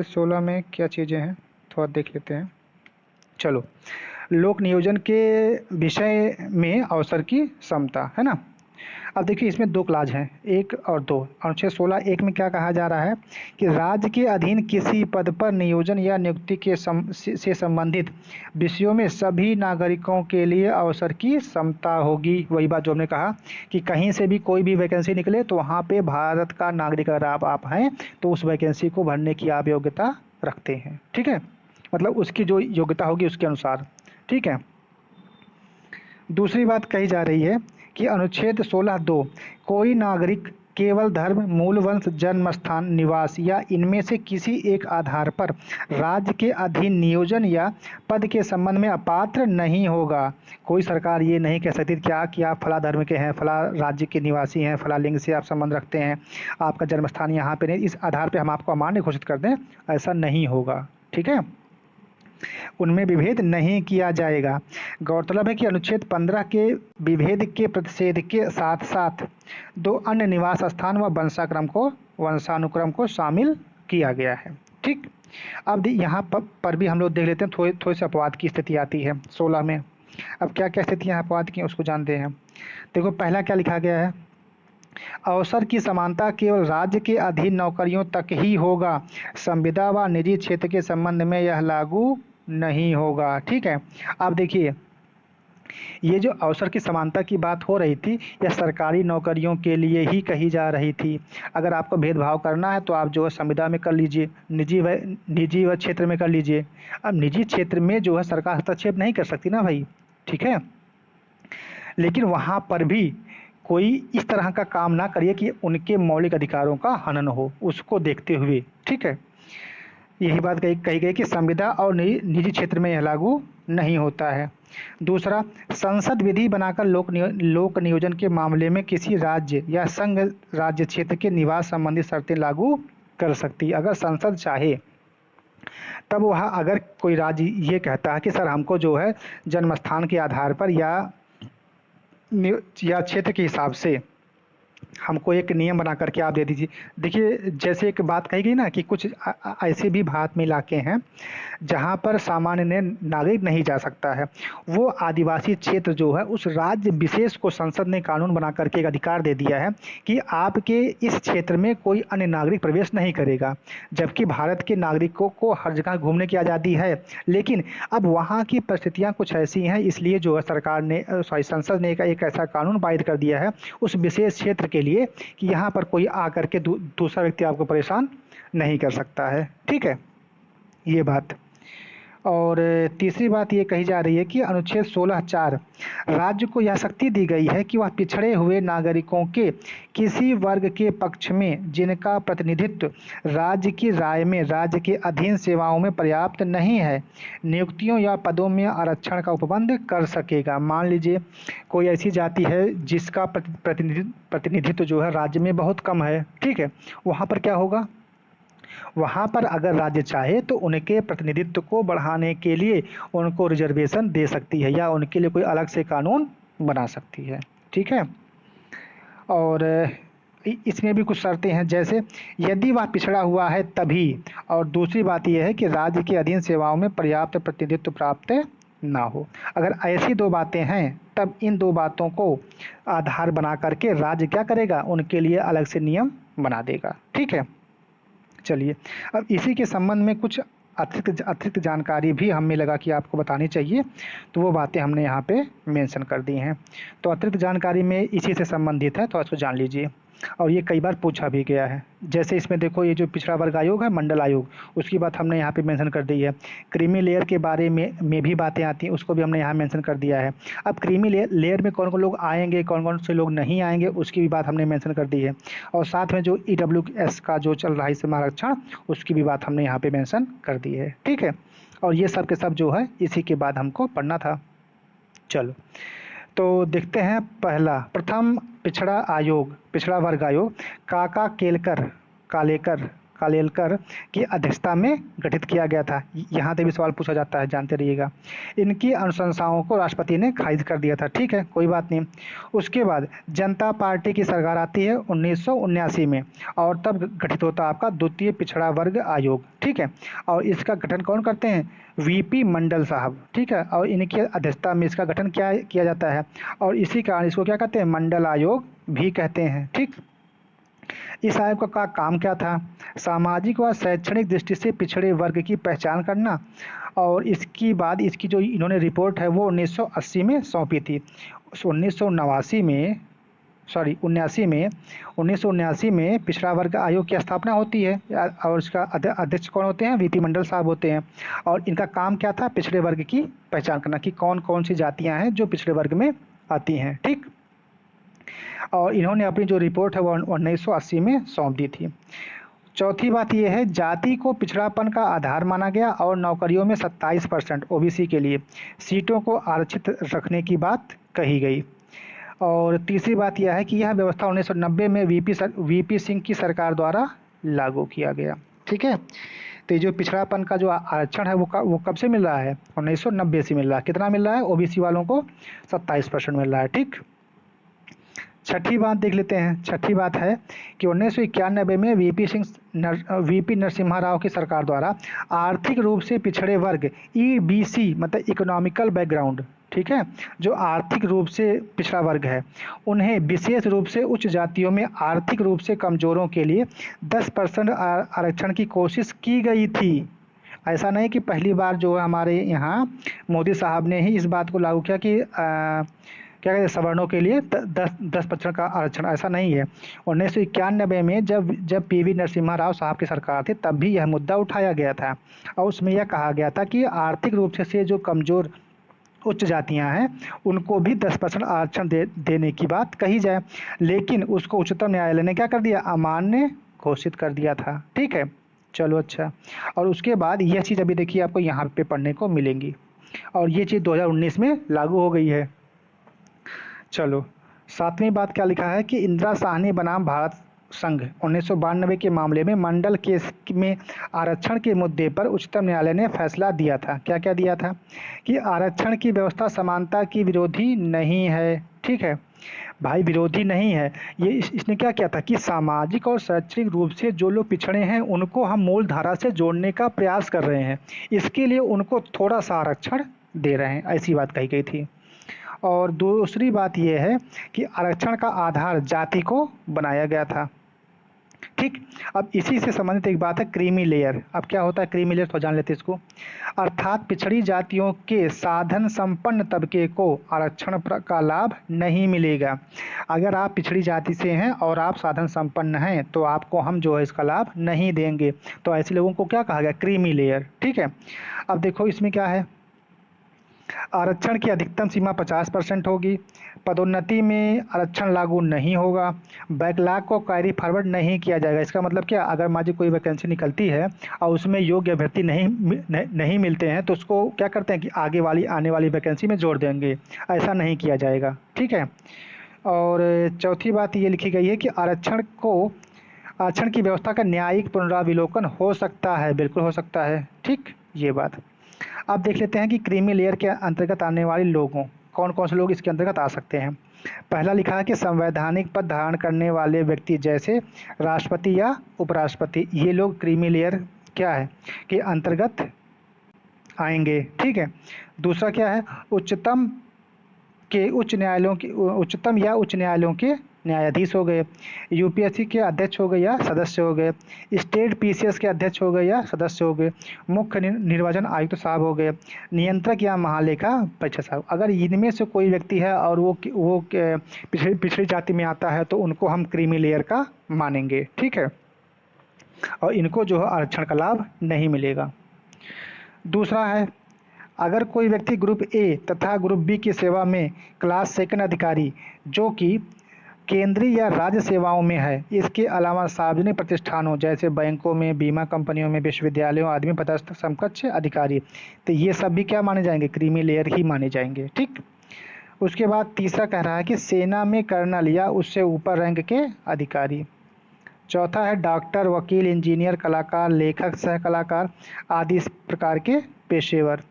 S1: 16 में क्या चीज़ें हैं थोड़ा देख लेते हैं। चलो, लोक नियोजन के विषय में अवसर की समता, है ना? अब देखिए इसमें 2 क्लाज हैं, 1 और 2। अनुच्छेद 16 1 में क्या कहा जा रहा है कि राज्य के अधीन किसी पद पर नियोजन या नियुक्ति से संबंधित विषयों में सभी नागरिकों के लिए अवसर की समता होगी। वही बात जो हमने कहा कि कहीं से भी कोई भी वैकेंसी निकले तो वहाँ पे भारत का नागरिक अगर आप हैं तो उस वैकेंसी को भरने की आप योग्यता रखते हैं, ठीक है? मतलब उसकी जो योग्यता होगी उसके अनुसार, ठीक है? दूसरी बात कही जा रही है कि अनुच्छेद 16(2) कोई नागरिक केवल धर्म, मूल वंश, जन्म स्थान, निवास या इनमें से किसी एक आधार पर राज्य के अधीन नियोजन या पद के संबंध में अपात्र नहीं होगा। कोई सरकार ये नहीं कह सकती क्या कि आप फला धर्म के हैं, फला राज्य के निवासी हैं, फला लिंग से आप संबंध रखते हैं, आपका जन्म स्थान यहाँ पे नहीं, इस आधार पर हम आपको अमान्य घोषित कर दें, ऐसा नहीं होगा, ठीक है? उनमें विभेद नहीं किया जाएगा। गौरतलब है कि अनुच्छेद 15 के विभेद के प्रतिषेध के साथ साथ 2 अन्य निवास स्थान व वंशानुक्रम को शामिल किया गया है, ठीक? अब यहाँ पर भी हम लोग देख लेते हैं, थोड़ी सी अपवाद की स्थिति आती है 16 में। अब क्या क्या स्थितियाँ अपवाद की उसको जानते हैं। देखो पहला क्या लिखा गया है, अवसर की समानता केवल राज्य के अधीन नौकरियों तक ही होगा, संविदा व निजी क्षेत्र के संबंध में यह लागू नहीं होगा, ठीक है? अब देखिए, ये जो अवसर की समानता की बात हो रही थी यह सरकारी नौकरियों के लिए ही कही जा रही थी। अगर आपको भेदभाव करना है तो आप जो है संविदा में कर लीजिए, निजी व क्षेत्र में कर लीजिए। अब निजी क्षेत्र में जो है सरकार हस्तक्षेप नहीं कर सकती ना भाई, ठीक है? लेकिन वहाँ पर भी कोई इस तरह का काम ना करिए कि उनके मौलिक अधिकारों का हनन हो, उसको देखते हुए, ठीक है? यही बात कही गई कि संविदा और निजी क्षेत्र में यह लागू नहीं होता है। दूसरा, संसद विधि बनाकर लोक नियोजन के मामले में किसी राज्य या संघ राज्य क्षेत्र के निवास संबंधी शर्तें लागू कर सकती है। अगर संसद चाहे तब वह, अगर कोई राज्य ये कहता है कि सर हमको जो है जन्म स्थान के आधार पर या क्षेत्र के हिसाब से हमको एक नियम बना करके आप दे दीजिए। देखिए, जैसे एक बात कही गई ना कि कुछ ऐसे भी भारत में इलाके हैं जहाँ पर सामान्य नागरिक नहीं जा सकता है। वो आदिवासी क्षेत्र जो है उस राज्य विशेष को संसद ने कानून बना करके एक अधिकार दे दिया है कि आपके इस क्षेत्र में कोई अन्य नागरिक प्रवेश नहीं करेगा। जबकि भारत के नागरिकों को हर जगह घूमने की आज़ादी है, लेकिन अब वहाँ की परिस्थितियाँ कुछ ऐसी हैं, इसलिए जो है सरकार ने संसद ने एक ऐसा कानून पारित कर दिया है उस विशेष क्षेत्र के लिए कि यहाँ पर कोई आकर के दूसरा व्यक्ति आपको परेशान नहीं कर सकता है। ठीक है, ये बात। और तीसरी बात ये कही जा रही है कि अनुच्छेद 16(4) राज्य को यह शक्ति दी गई है कि वह पिछड़े हुए नागरिकों के किसी वर्ग के पक्ष में जिनका प्रतिनिधित्व राज्य की राय में राज्य के अधीन सेवाओं में पर्याप्त नहीं है, नियुक्तियों या पदों में आरक्षण का उपबंध कर सकेगा। मान लीजिए कोई ऐसी जाति है जिसका प्रतिनिधित्व जो है राज्य में बहुत कम है, ठीक है, वहाँ पर क्या होगा, वहाँ पर अगर राज्य चाहे तो उनके प्रतिनिधित्व को बढ़ाने के लिए उनको रिजर्वेशन दे सकती है या उनके लिए कोई अलग से कानून बना सकती है। ठीक है, और इसमें भी कुछ शर्तें हैं, जैसे यदि वह पिछड़ा हुआ है तभी, और दूसरी बात यह है कि राज्य के अधीन सेवाओं में पर्याप्त प्रतिनिधित्व प्राप्त ना हो। अगर ऐसी दो बातें हैं तब इन दो बातों को आधार बना करके राज्य क्या करेगा, उनके लिए अलग से नियम बना देगा। ठीक है, चलिए अब इसी के संबंध में कुछ अतिरिक्त जानकारी भी हमें लगा कि आपको बतानी चाहिए, तो वो बातें हमने यहाँ पे मेंशन कर दी हैं। तो अतिरिक्त जानकारी में इसी से संबंधित है, तो इसको जान लीजिए, और ये कई बार पूछा भी गया है। जैसे इसमें देखो, ये जो पिछड़ा वर्ग आयोग है, मंडल आयोग, उसकी बात हमने यहाँ पे मेंशन कर दी है। क्रीमी लेयर के बारे में भी बातें आती हैं, उसको भी हमने यहाँ मेंशन कर दिया है। अब क्रीमी लेयर में कौन कौन लोग आएंगे, कौन कौन से लोग नहीं आएंगे, उसकी भी बात हमने मेंशन कर दी है। और साथ में जो EWS का जो चल रहा है इसमें आरक्षण, उसकी भी बात हमने यहाँ पे मेंशन कर दी है। ठीक है, और ये सब के सब जो है इसी के बाद हमको पढ़ना था। चलो तो देखते हैं, प्रथम पिछड़ा वर्ग आयोग काका कालेलकर की अध्यक्षता में गठित किया गया था। यहाँ से भी सवाल पूछा जाता है, जानते रहिएगा। इनकी अनुशंसाओं को राष्ट्रपति ने खारिज कर दिया था। ठीक है, कोई बात नहीं। उसके बाद जनता पार्टी की सरकार आती है 1979 में, और तब गठित होता है आपका द्वितीय पिछड़ा वर्ग आयोग। ठीक है, और इसका गठन कौन करते हैं, VP मंडल साहब। ठीक है, और इनकी अध्यक्षता में इसका गठन किया जाता है, और इसी कारण इसको क्या कहते हैं, मंडल आयोग भी कहते हैं। ठीक, इस आयोग का काम क्या था, सामाजिक व शैक्षणिक दृष्टि से पिछड़े वर्ग की पहचान करना, और इसकी बाद इसकी जो इन्होंने रिपोर्ट है वो 1980 में सौंपी थी। 1979 में पिछड़ा वर्ग आयोग की स्थापना होती है, और इसका अध्यक्ष कौन होते हैं, VP मंडल साहब होते हैं। और इनका काम क्या था, पिछड़े वर्ग की पहचान करना कि कौन कौन सी जातियां हैं जो पिछड़े वर्ग में आती हैं। ठीक, और इन्होंने अपनी जो रिपोर्ट है वो 1980 में सौंप दी थी। चौथी बात यह है, जाति को पिछड़ापन का आधार माना गया, और नौकरियों में 27% OBC के लिए सीटों को आरक्षित रखने की बात कही गई। और तीसरी बात यह है कि यह व्यवस्था 1990 में VP सिंह की सरकार द्वारा लागू किया गया। ठीक है, तो जो पिछड़ापन का जो आरक्षण है वो कब से मिल रहा है, 1990 से मिल रहा है। कितना मिल रहा है, OBC वालों को 27% मिल रहा है। ठीक, छठी बात देख लेते हैं। छठी बात है कि 1991 में VP नरसिम्हा राव की सरकार द्वारा आर्थिक रूप से पिछड़े वर्ग EBC मतलब इकोनॉमिकल बैकग्राउंड, ठीक है, जो आर्थिक रूप से पिछड़ा वर्ग है, उन्हें विशेष रूप से उच्च जातियों में आर्थिक रूप से कमजोरों के लिए 10% आरक्षण की कोशिश की गई थी। ऐसा नहीं कि पहली बार जो है हमारे यहाँ मोदी साहब ने ही इस बात को लागू किया कि क्या कहते हैं, सवर्णों के लिए 10% का आरक्षण, ऐसा नहीं है। 1991 में जब PV नरसिम्हा राव साहब की सरकार थी तब भी यह मुद्दा उठाया गया था, और उसमें यह कहा गया था कि आर्थिक रूप से जो कमज़ोर उच्च जातियां हैं उनको भी 10% आरक्षण देने की बात कही जाए, लेकिन उसको उच्चतम न्यायालय ने क्या कर दिया, अमान्य घोषित कर दिया था। ठीक है, चलो अच्छा। और उसके बाद यह चीज़ अभी देखिए आपको यहाँ पे पढ़ने को मिलेंगी, और ये चीज़ 2019 में लागू हो गई है। चलो, सातवीं बात क्या लिखा है कि इंदिरा साहनी बनाम भारत संघ 1992 के मामले में मंडल केस में आरक्षण के मुद्दे पर उच्चतम न्यायालय ने फैसला दिया था। क्या क्या दिया था? कि आरक्षण की व्यवस्था समानता की विरोधी नहीं है। ठीक है भाई, विरोधी नहीं है। ये इसने क्या किया था कि सामाजिक और शैक्षणिक रूप से जो लोग पिछड़े हैं उनको हम मूल धारा से जोड़ने का प्रयास कर रहे हैं, इसके लिए उनको थोड़ा सा आरक्षण दे रहे हैं, ऐसी बात कही गई थी। और दूसरी बात यह है कि आरक्षण का आधार जाति को बनाया गया था। ठीक। अब इसी से संबंधित एक बात है क्रीमी लेयर। अब क्या होता है क्रीमी लेयर, तो जान लेते हैं इसको। अर्थात पिछड़ी जातियों के साधन संपन्न तबके को आरक्षण का लाभ नहीं मिलेगा। अगर आप पिछड़ी जाति से हैं और आप साधन संपन्न हैं तो आपको हम जो है इसका लाभ नहीं देंगे। तो ऐसे लोगों को क्या कहा गया? Creamy layer. ठीक है। अब देखो इसमें क्या है, आरक्षण की अधिकतम सीमा 50% होगी। पदोन्नति में आरक्षण लागू नहीं होगा। बैकलॉग को कैरी फॉरवर्ड नहीं किया जाएगा। इसका मतलब क्या, अगर मान लीजिए कोई वैकेंसी निकलती है और उसमें योग्य अभ्यर्थी नहीं मिलते हैं तो उसको क्या करते हैं कि आगे वाली आने वाली वैकेंसी में जोड़ देंगे, ऐसा नहीं किया जाएगा। ठीक है। और चौथी बात ये लिखी गई है कि आरक्षण की व्यवस्था का न्यायिक पुनराविलोकन हो सकता है। बिल्कुल हो सकता है। ठीक, ये बात। अब देख लेते हैं कि क्रीमी लेयर के अंतर्गत आने वाले लोगों, कौन कौन से लोग इसके अंतर्गत आ सकते हैं। पहला लिखा है कि संवैधानिक पद धारण करने वाले व्यक्ति जैसे राष्ट्रपति या उपराष्ट्रपति, ये लोग क्रीमी लेयर क्या है के अंतर्गत आएंगे। ठीक है। दूसरा क्या है, उच्चतम या उच्च न्यायालयों के न्यायाधीश हो गए, यूपीएससी के अध्यक्ष हो गए या सदस्य हो गए, स्टेट पीसीएस के अध्यक्ष हो गए या सदस्य हो गए, मुख्य निर्वाचन आयुक्त साहब हो गए, नियंत्रक या महालेखा परीक्षक साहब। अगर इनमें से कोई व्यक्ति है और वो पिछड़ी जाति में आता है तो उनको हम क्रीमी लेयर का मानेंगे। ठीक है। और इनको जो है आरक्षण का लाभ नहीं मिलेगा। दूसरा है, अगर कोई व्यक्ति ग्रुप ए तथा ग्रुप बी की सेवा में क्लास सेकंड अधिकारी जो कि केंद्रीय या राज्य सेवाओं में है, इसके अलावा सार्वजनिक प्रतिष्ठानों जैसे बैंकों में, बीमा कंपनियों में, विश्वविद्यालयों आदि में पदस्थ समकक्ष अधिकारी, तो ये सब भी क्या माने जाएंगे? क्रीमी लेयर ही माने जाएंगे। ठीक। उसके बाद तीसरा कह रहा है कि सेना में कर्नल या उससे ऊपर रैंक के अधिकारी। चौथा है डॉक्टर, वकील, इंजीनियर, कलाकार, लेखक, सह कलाकार आदि इस प्रकार के पेशेवर।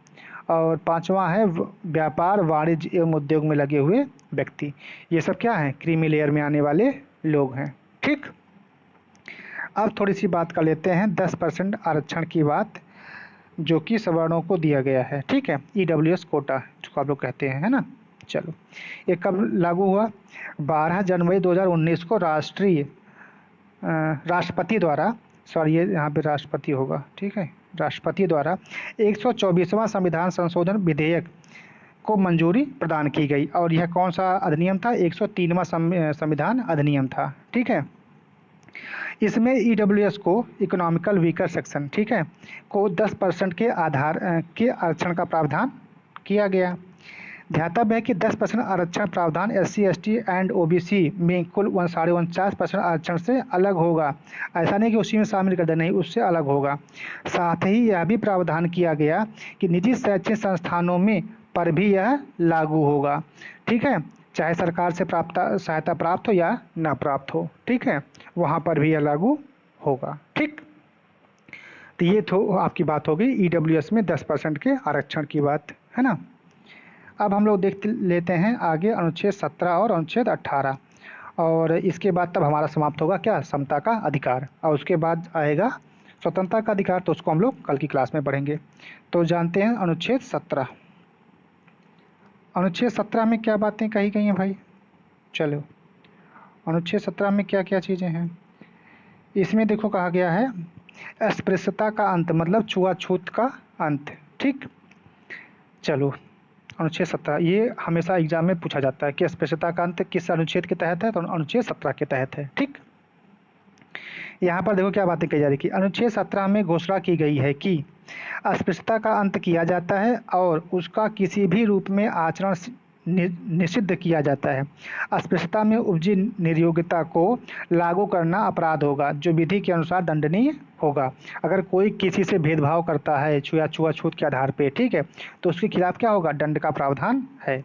S1: और पांचवा है व्यापार, वाणिज्य एवं उद्योग में लगे हुए व्यक्ति। ये सब क्या है? क्रीमी लेयर में आने वाले लोग हैं। ठीक। अब थोड़ी सी बात कर लेते हैं 10% आरक्षण की बात, जो कि सवर्णों को दिया गया है। ठीक है, ईडब्ल्यूएस कोटा जिसको आप लोग कहते हैं, है ना। चलो, ये कब लागू हुआ? 12 जनवरी 2019 को राष्ट्रपति द्वारा, सॉरी ये यहाँ पे राष्ट्रपति होगा। ठीक है, राष्ट्रपति द्वारा 124वां संविधान संशोधन विधेयक को मंजूरी प्रदान की गई। और यह कौन सा अधिनियम था? 103वां संविधान अधिनियम था। ठीक है। इसमें ईडब्ल्यूएस को इकोनॉमिकल वीकर सेक्शन, ठीक है, को 10% के आधार के आरक्षण का प्रावधान किया गया। ध्यातव्य है कि 10% आरक्षण प्रावधान SC ST एंड OBC में कुल 49.5% आरक्षण से अलग होगा। ऐसा नहीं कि उसी में शामिल कर देना, नहीं, उससे अलग होगा। साथ ही यह भी प्रावधान किया गया कि निजी शैक्षणिक संस्थानों में पर भी यह लागू होगा। ठीक है, चाहे सरकार से सहायता प्राप्त हो या ना प्राप्त हो। ठीक है, वहाँ पर भी यह लागू होगा। ठीक, तो ये तो आपकी बात हो गई EWS में 10% के आरक्षण की बात, है ना। अब हम लोग देख लेते हैं आगे अनुच्छेद 17 और अनुच्छेद 18, और इसके बाद तब हमारा समाप्त होगा क्या? समता का अधिकार। और उसके बाद आएगा स्वतंत्रता का अधिकार, तो उसको हम लोग कल की क्लास में पढ़ेंगे। तो जानते हैं अनुच्छेद 17। अनुच्छेद 17 में क्या बातें कही गई हैं भाई? चलो, अनुच्छेद 17 में क्या क्या चीज़ें हैं? इसमें देखो कहा गया है अस्पृश्यता का अंत, मतलब छुआछूत का अंत। ठीक, चलो अनुच्छेद 17 ये हमेशा एग्जाम में पूछा जाता है कि अस्पृश्यता का अंत किस अनुच्छेद के तहत है, तो अनुच्छेद 17 के तहत है। ठीक, यहाँ पर देखो क्या बातें कही जा रही है। अनुच्छेद 17 में घोषणा की गई है कि अस्पृश्यता का अंत किया जाता है और उसका किसी भी रूप में आचरण निषिद्ध किया जाता है। अस्पृश्यता में उपजी निर्योग्यता को लागू करना अपराध होगा जो विधि के अनुसार दंडनीय होगा। अगर कोई किसी से भेदभाव करता है छुआछूत के आधार पे, ठीक है, तो उसके खिलाफ क्या होगा, दंड का प्रावधान है।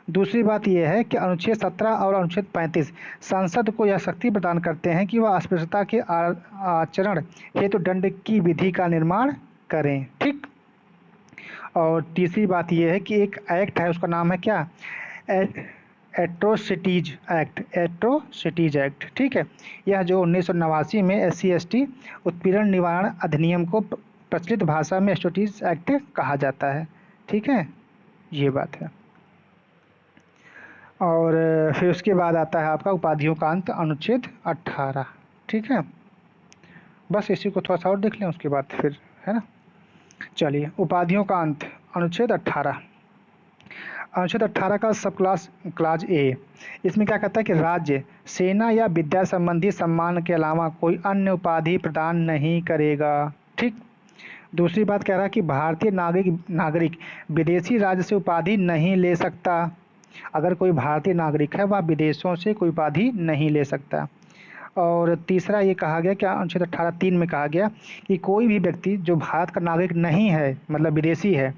S1: दूसरी बात यह है कि अनुच्छेद 17 और अनुच्छेद 35 संसद को यह शक्ति प्रदान करते हैं कि वह अस्पृश्यता के आचरण हेतु दंड की विधि का निर्माण करें, ठीक। और तीसरी बात यह है कि एक एक्ट है, उसका नाम है क्या, एट्रोसिटीज एक्ट, ठीक है। यह जो 1989 में SC/ST उत्पीड़न निवारण अधिनियम को प्रचलित भाषा में एट्रोसिटीज एक्ट कहा जाता है, ठीक है, ये बात है। और फिर उसके बाद आता है आपका उपाधियों का अंत, अनुच्छेद 18, ठीक है। बस इसी को थोड़ा सा और देख लें, उसके बाद फिर, है ना। चलिए, उपाधियों का अंत, अनुच्छेद 18। अनुच्छेद 18 का सब क्लाज ए, इसमें क्या कहता है कि राज्य, सेना या विद्या संबंधी सम्मान के अलावा कोई अन्य उपाधि प्रदान नहीं करेगा, ठीक। दूसरी बात कह रहा है कि भारतीय नागरिक विदेशी राज्य से उपाधि नहीं ले सकता। अगर कोई भारतीय नागरिक है वह विदेशों से कोई उपाधि नहीं ले सकता। और तीसरा ये कहा गया कि अनुच्छेद 18(3) में कहा गया कि कोई भी व्यक्ति जो भारत का नागरिक नहीं है, मतलब विदेशी है,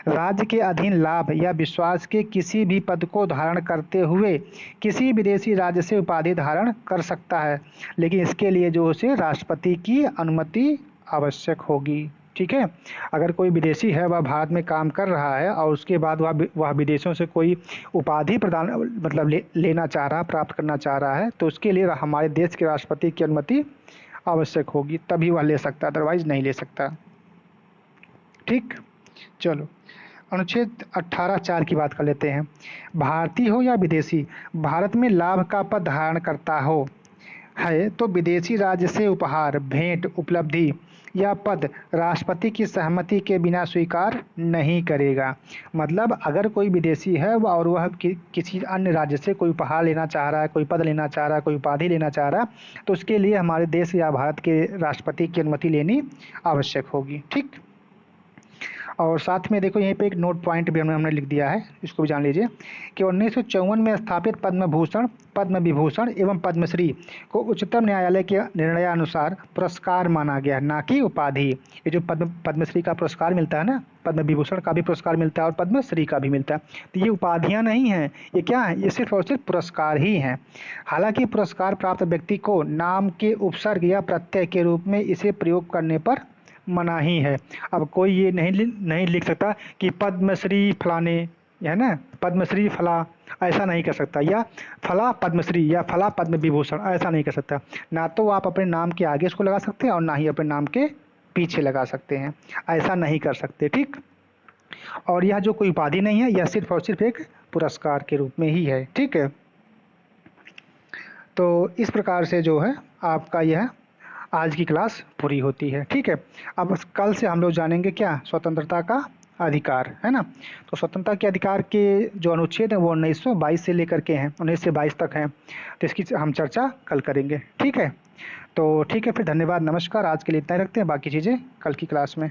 S1: राज्य के अधीन लाभ या विश्वास के किसी भी पद को धारण करते हुए किसी विदेशी राज्य से उपाधि धारण कर सकता है, लेकिन इसके लिए जो उसे राष्ट्रपति की अनुमति आवश्यक होगी, ठीक है। अगर कोई विदेशी है, वह भारत में काम कर रहा है और उसके बाद वह विदेशों से कोई उपाधि प्रदान मतलब लेना चाह रहा, प्राप्त करना चाह रहा है, तो उसके लिए हमारे देश के राष्ट्रपति की अनुमति आवश्यक होगी, तभी वह ले सकता, अदरवाइज नहीं ले सकता, ठीक। चलो, अनुच्छेद 18(4) की बात कर लेते हैं। भारतीय हो या विदेशी, भारत में लाभ का पद धारण करता हो है तो विदेशी राज्य से उपहार, भेंट, उपलब्धि या पद राष्ट्रपति की सहमति के बिना स्वीकार नहीं करेगा। मतलब अगर कोई विदेशी है और वह किसी अन्य राज्य से कोई उपहार लेना चाह रहा है, कोई पद लेना चाह रहा है, कोई उपाधि लेना चाह रहा है, तो उसके लिए हमारे देश या भारत के राष्ट्रपति की अनुमति लेनी आवश्यक होगी, ठीक। और साथ में देखो, यहीं पे एक नोट पॉइंट भी हमने लिख दिया है, इसको भी जान लीजिए कि 1954 में स्थापित पद्म भूषण, पद्म विभूषण एवं पद्मश्री को उच्चतम न्यायालय के निर्णयानुसार पुरस्कार माना गया, ना कि उपाधि। ये जो पद्मश्री का पुरस्कार मिलता है ना, पद्म विभूषण का भी पुरस्कार मिलता है और पद्मश्री का भी मिलता है, तो ये उपाधियाँ नहीं हैं, ये क्या है, ये सिर्फ और सिर्फ पुरस्कार ही हैं। हालांकि पुरस्कार प्राप्त व्यक्ति को नाम के उपसर्ग या प्रत्यय के रूप में इसे प्रयोग करने पर मनाही है। अब कोई ये नहीं लिख सकता कि पद्मश्री फलाने, है ना, पद्मश्री फला, ऐसा नहीं कर सकता, या फला पद्मश्री या फला पद्म विभूषण, ऐसा नहीं कर सकता। ना तो आप अपने नाम के आगे इसको लगा सकते हैं और ना ही अपने नाम के पीछे लगा सकते हैं, ऐसा नहीं कर सकते, ठीक। और यह जो कोई उपाधि नहीं है, यह सिर्फ और सिर्फ एक पुरस्कार के रूप में ही है, ठीक है। तो इस प्रकार से जो है आपका यह आज की क्लास पूरी होती है, ठीक है। अब कल से हम लोग जानेंगे क्या, स्वतंत्रता का अधिकार, है ना। तो स्वतंत्रता के अधिकार के जो अनुच्छेद हैं वो 1922 से लेकर के हैं, 19 से 22 तक हैं, तो इसकी हम चर्चा कल करेंगे, ठीक है। तो ठीक है, फिर धन्यवाद, नमस्कार, आज के लिए इतना ही रखते हैं, बाकी चीज़ें कल की क्लास में।